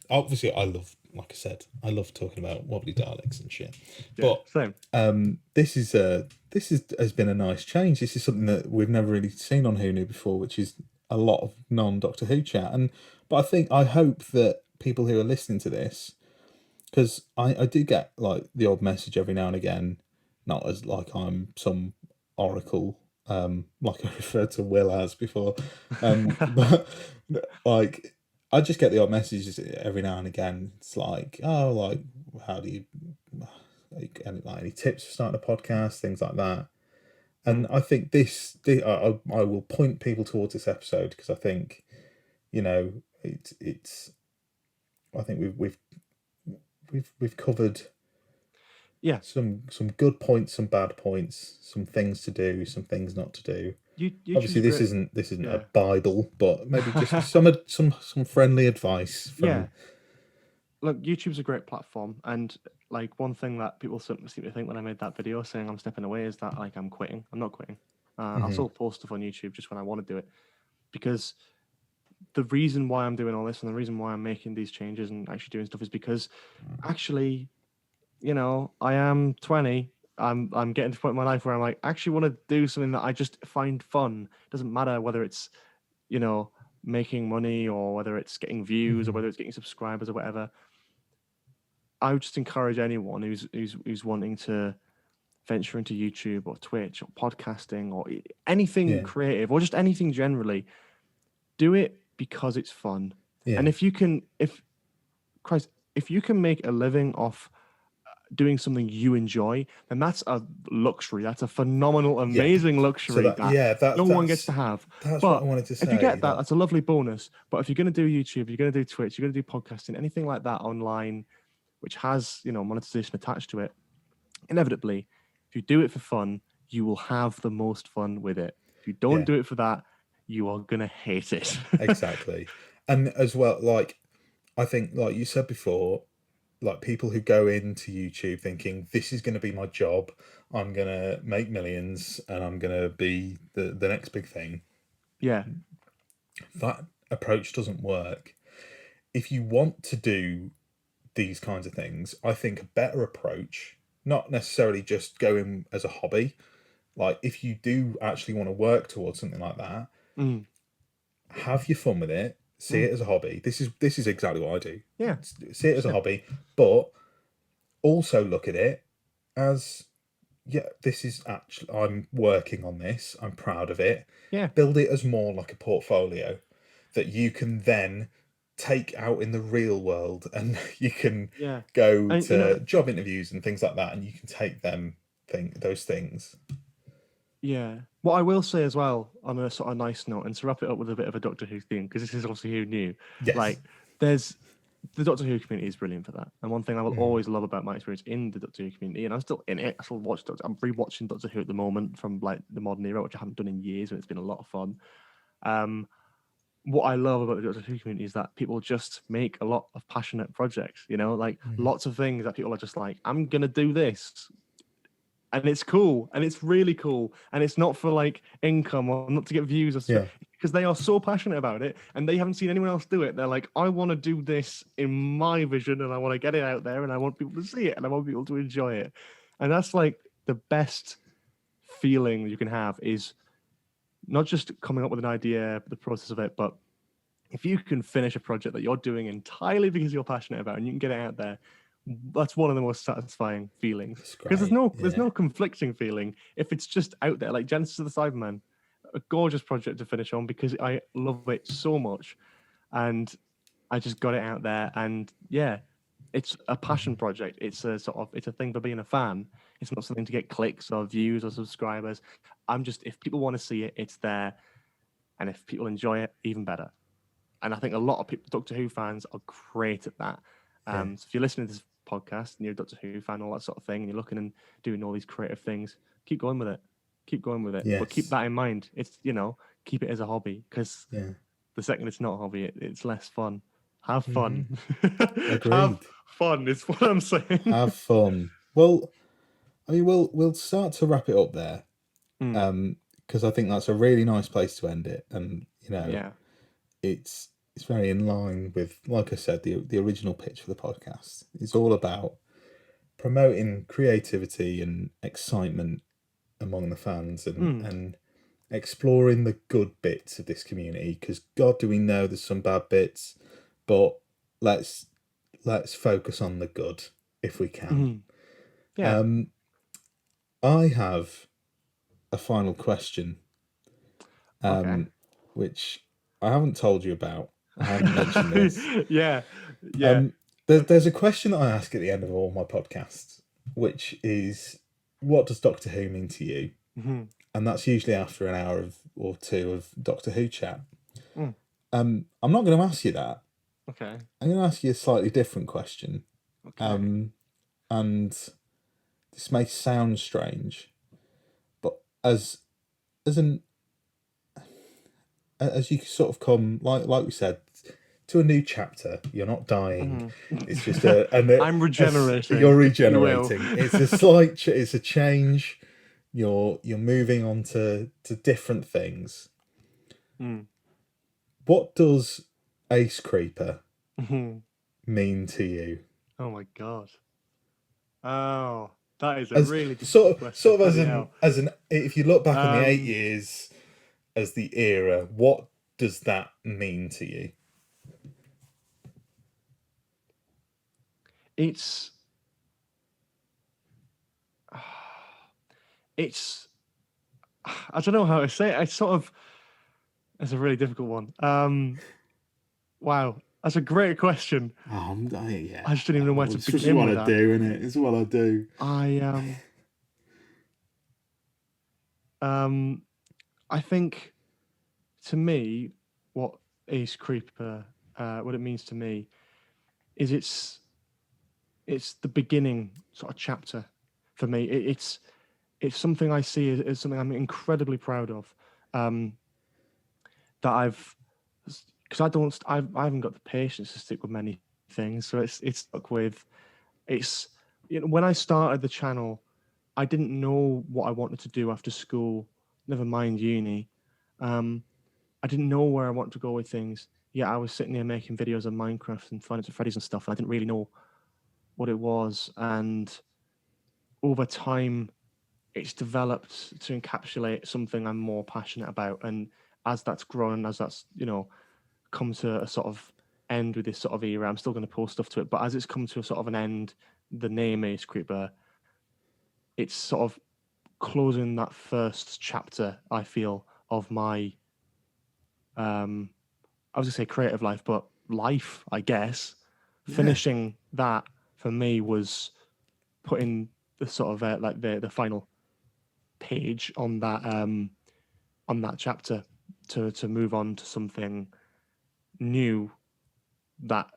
obviously I love. Like I said, I love talking about wobbly Daleks and shit. Yeah, but same. This has been a nice change. This is something that we've never really seen on Who Knew before, which is a lot of non-Doctor Who chat. But I hope that people who are listening to this, because I do get like the odd message every now and again, not as like I'm some oracle like I referred to Will as before. But like, I just get the odd messages every now and again. It's like, oh, like, how do you, like, any tips for starting a podcast, things like that. And I think I will point people towards this episode because I think, it's I think we've covered Yeah. some good points, some bad points, some things to do, some things not to do. YouTube's Obviously, this great. isn't Yeah. a Bible, but maybe just some friendly advice from. Yeah. Look, YouTube's a great platform, and like one thing that people seem to think when I made that video saying I'm stepping away is that like I'm quitting. I'm not quitting. I'll still post stuff on YouTube just when I want to do it, because the reason why I'm doing all this and the reason why I'm making these changes and actually doing stuff is because actually, I am 20. I'm getting to the point in my life where I'm like, I actually want to do something that I just find fun. It doesn't matter whether it's, making money or whether it's getting views or whether it's getting subscribers or whatever. I would just encourage anyone who's wanting to venture into YouTube or Twitch or podcasting or anything creative or just anything generally, do it because it's fun. Yeah. And if you can make a living off doing something you enjoy, then that's a luxury. That's a phenomenal, amazing luxury that no one gets to have. That's but what I wanted to say. If you get that, that's a lovely bonus. But if you're going to do YouTube, you're going to do Twitch, you're going to do podcasting, anything like that online, which has, monetization attached to it, inevitably, if you do it for fun, you will have the most fun with it. If you don't do it for that, you are going to hate it. Exactly. And as well, like, I think, like you said before, like people who go into YouTube thinking this is going to be my job, I'm going to make millions and I'm going to be the next big thing. Yeah. That approach doesn't work. If you want to do these kinds of things, I think a better approach, not necessarily just go in as a hobby. Like if you do actually want to work towards something like that, have your fun with it. See it as a hobby. This is exactly what I do. Yeah. See it as a hobby, but also look at it as, this is actually, I'm working on this. I'm proud of it. Yeah. Build it as more like a portfolio that you can then take out in the real world, and you can go to job interviews and things like that, and you can take those things. Yeah. What I will say as well, on a sort of nice note, and to wrap it up with a bit of a Doctor Who theme, because this is obviously who knew. Yes. Like, there's the Doctor Who community is brilliant for that. And one thing I will always love about my experience in the Doctor Who community, and I'm still in it, I still watch Doctor. I'm rewatching Doctor Who at the moment from like the modern era, which I haven't done in years, and it's been a lot of fun. What I love about the Doctor Who community is that people just make a lot of passionate projects, like lots of things that people are just like, I'm going to do this. And it's cool. And it's really cool. And it's not for like income or not to get views or stuff, because they are so passionate about it and they haven't seen anyone else do it. They're like, I want to do this in my vision and I want to get it out there and I want people to see it and I want people to enjoy it. And that's like the best feeling you can have, is not just coming up with an idea, the process of it, but if you can finish a project that you're doing entirely because you're passionate about and you can get it out there, that's one of the most satisfying feelings. Because there's no conflicting feeling if it's just out there. Like Genesis of the Cybermen, a gorgeous project to finish on because I love it so much, and I just got it out there. And it's a passion project. It's a thing for being a fan. It's not something to get clicks or views or subscribers. If people want to see it, it's there, and if people enjoy it, even better. And I think a lot of people, Doctor Who fans, are great at that. So if you're listening to this podcast and you're a Doctor Who fan, all that sort of thing, and you're looking and doing all these creative things, keep going with it. Yes. But keep that in mind. It's, keep it as a hobby, because the second it's not a hobby, it's less fun. Have fun. Have fun is what I'm saying. Have fun. Well, I mean, we'll start to wrap it up there, because I think that's a really nice place to end it. And it's very in line with, like I said, the original pitch for the podcast. It's all about promoting creativity and excitement among the fans, and exploring the good bits of this community, because God, do we know there's some bad bits, but let's focus on the good if we can. I have a final question, Okay. which I haven't told you about. I haven't mentioned this. Yeah. Yeah. There's a question that I ask at the end of all my podcasts, which is, what does Doctor Who mean to you? Mm-hmm. And that's usually after an hour or two of Doctor Who chat. Mm. I'm not going to ask you that. Okay. I'm going to ask you a slightly different question. Okay. And this may sound strange, but as you sort of come, like we said, to a new chapter, you're not dying. Mm-hmm. It's just I'm regenerating. You're if you will. regenerating. It's a slight. It's a change. You're moving on to different things. Mm. What does Acecreeper Mm-hmm. mean to you? Oh my god. Oh, that is a As really difficult question. sort of Bloody hell. as an if you look back on the 8 Um, years as the era, what does that mean to you? it's I don't know how to say it. It's a really difficult one. Wow, that's a great question. Yeah. I just didn't even know where to It's just begin what with I that. do, innit? It's what I do. I think, to me, what Acecreeper, what it means to me, is it's the beginning sort of chapter for me. It's something I see as something I'm incredibly proud of. That because I haven't got the patience to stick with many things, so it's stuck with. It's when I started the channel, I didn't know what I wanted to do after school. Never mind uni. I didn't know where I wanted to go with things. Yeah, I was sitting there making videos on Minecraft and Final Fantasy Freddy's and stuff, and I didn't really know what it was. And over time, it's developed to encapsulate something I'm more passionate about. And as that's grown, as that's come to a sort of end with this sort of era, I'm still going to post stuff to it. But as it's come to a sort of an end, the name Acecreeper, it's sort of closing that first chapter, I feel, of my I was gonna say creative life, but life, I guess. Yeah. Finishing that for me was putting the sort of like the final page on that chapter to move on to something new that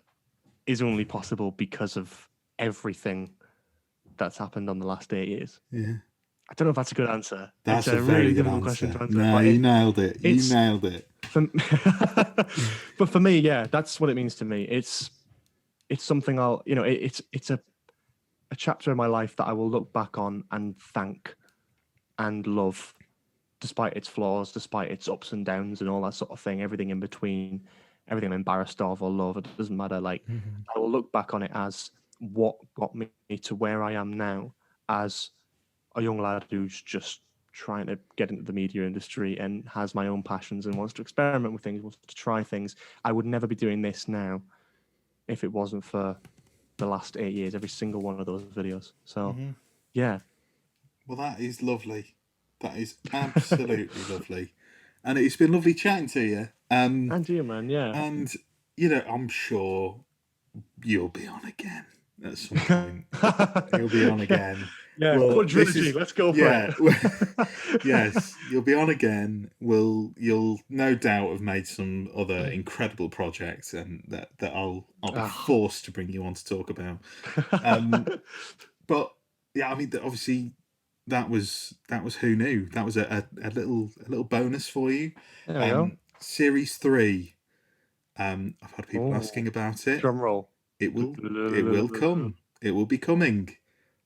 is only possible because of everything that's happened on the last 8 years. Yeah. I don't know if that's a good answer. That's it's a very really good difficult answer. question to answer. No, but you nailed it. You it's- nailed it. But for me, yeah, that's what it means to me. It's something I'll, it's a chapter in my life that I will look back on and thank and love, despite its flaws, despite its ups and downs and all that sort of thing, everything in between, everything I'm embarrassed of or love, it doesn't matter. Like, I will look back on it as what got me to where I am now as a young lad who's just trying to get into the media industry and has my own passions and wants to experiment with things, wants to try things. I would never be doing this now if it wasn't for the last 8 years, every single one of those videos. So, yeah. Well, that is lovely. That is absolutely lovely. And it's been lovely chatting to you. And you, man, yeah. And, I'm sure you'll be on again at some point. You'll be on again. Yeah, Well, quadrilogy. Let's go for it. Yes, you'll be on again. You'll no doubt have made some other incredible projects, and that I'll be forced to bring you on to talk about. But yeah, I mean, obviously, that was Who Knew. That was a little bonus for you. There we go. Series 3. I've had people asking about it. Drum roll. It will come. It will be coming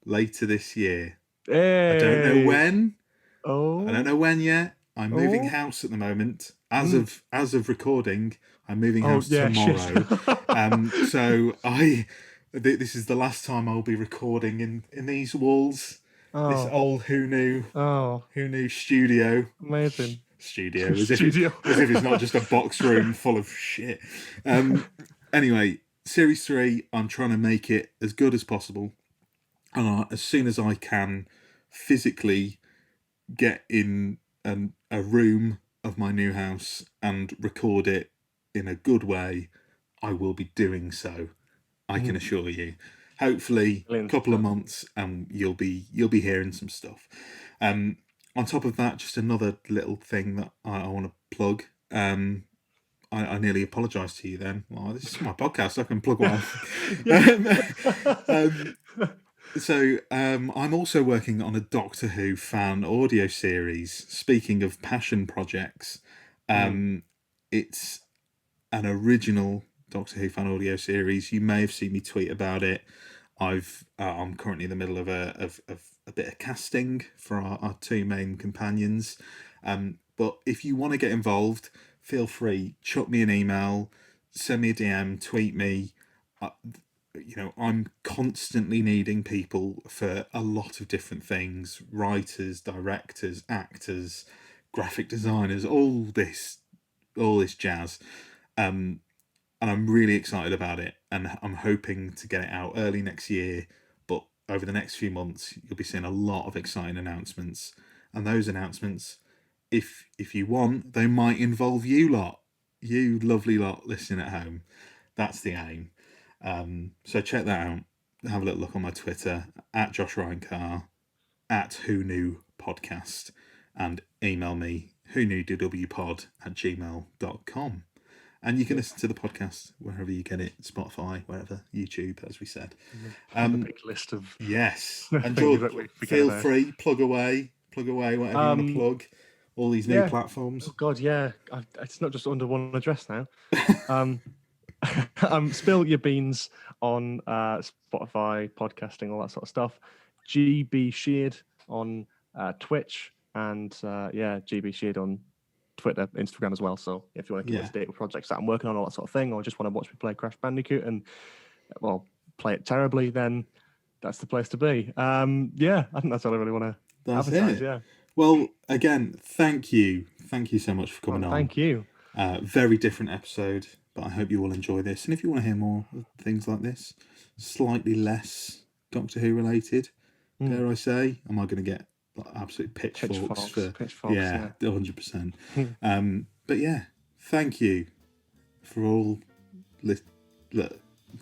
later this year. Hey. I don't know when. Oh. I don't know when yet. I'm moving house at the moment. As of recording, I'm moving house tomorrow. So this is the last time I'll be recording in these walls. This old Who Knew studio. Amazing. Studio. As if it's not just a box room full of shit. Anyway, Series 3, I'm trying to make it as good as possible. And as soon as I can physically get in a room of my new house and record it in a good way, I will be doing so. I can assure you. Hopefully, a couple of months, and you'll be hearing some stuff. On top of that, just another little thing that I want to plug. I nearly apologised to you then. Well, this is my podcast, so I can plug one. So I'm also working on a Doctor Who fan audio series. Speaking of passion projects, it's an original Doctor Who fan audio series. You may have seen me tweet about it. I'm currently in the middle of a bit of casting for our two main companions. But if you want to get involved, feel free. Chuck me an email, send me a DM, tweet me. I'm constantly needing people for a lot of different things: writers, directors, actors, graphic designers, all this jazz. And I'm really excited about it, and I'm hoping to get it out early next year. But over the next few months, you'll be seeing a lot of exciting announcements, and those announcements, if you want, they might involve you you lovely lot listening at home. That's the aim. So check that out. Have a little look on my Twitter at Josh Ryan Carr, at whoknewdwpod, and email me whoknewdwpod@gmail.com. And you can listen to the podcast wherever you get it, Spotify, wherever, YouTube, as we said. A big list of And George, feel free, plug away, whatever you want to plug. All these new platforms. Oh God, yeah. It's not just under one address now. Spill Your Beans on Spotify, podcasting, all that sort of stuff. gbsheard on Twitch, and gbsheard on Twitter, Instagram as well. So if you want to keep up to date with projects that I'm working on, all that sort of thing, or just want to watch me play Crash Bandicoot and play it terribly, then that's the place to be. I think that's all I really want to advertise. Yeah. Well, again, thank you so much for coming on. Thank you. Very different episode, but I hope you all enjoy this. And if you want to hear more of things like this, slightly less Doctor Who related, dare I say, am I going to get absolute pitchforks for 100%. But yeah, thank you for all. Look, the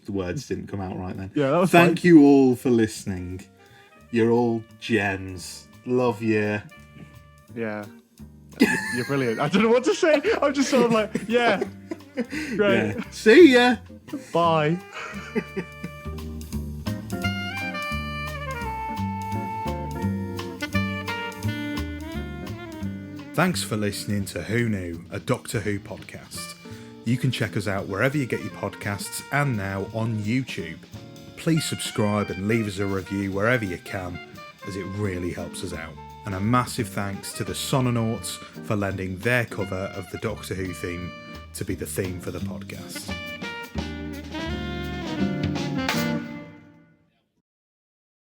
words didn't come out right then. Yeah, that was thank you all for listening. You're all gems. Love you. Yeah, you're brilliant. I don't know what to say. I'm just sort of like, great. Yeah. See ya. Bye. Thanks for listening to Who Knew, a Doctor Who podcast. You can check us out wherever you get your podcasts and now on YouTube. Please subscribe and leave us a review wherever you can, as it really helps us out. And a massive thanks to the Sononauts for lending their cover of the Doctor Who theme to be the theme for the podcast.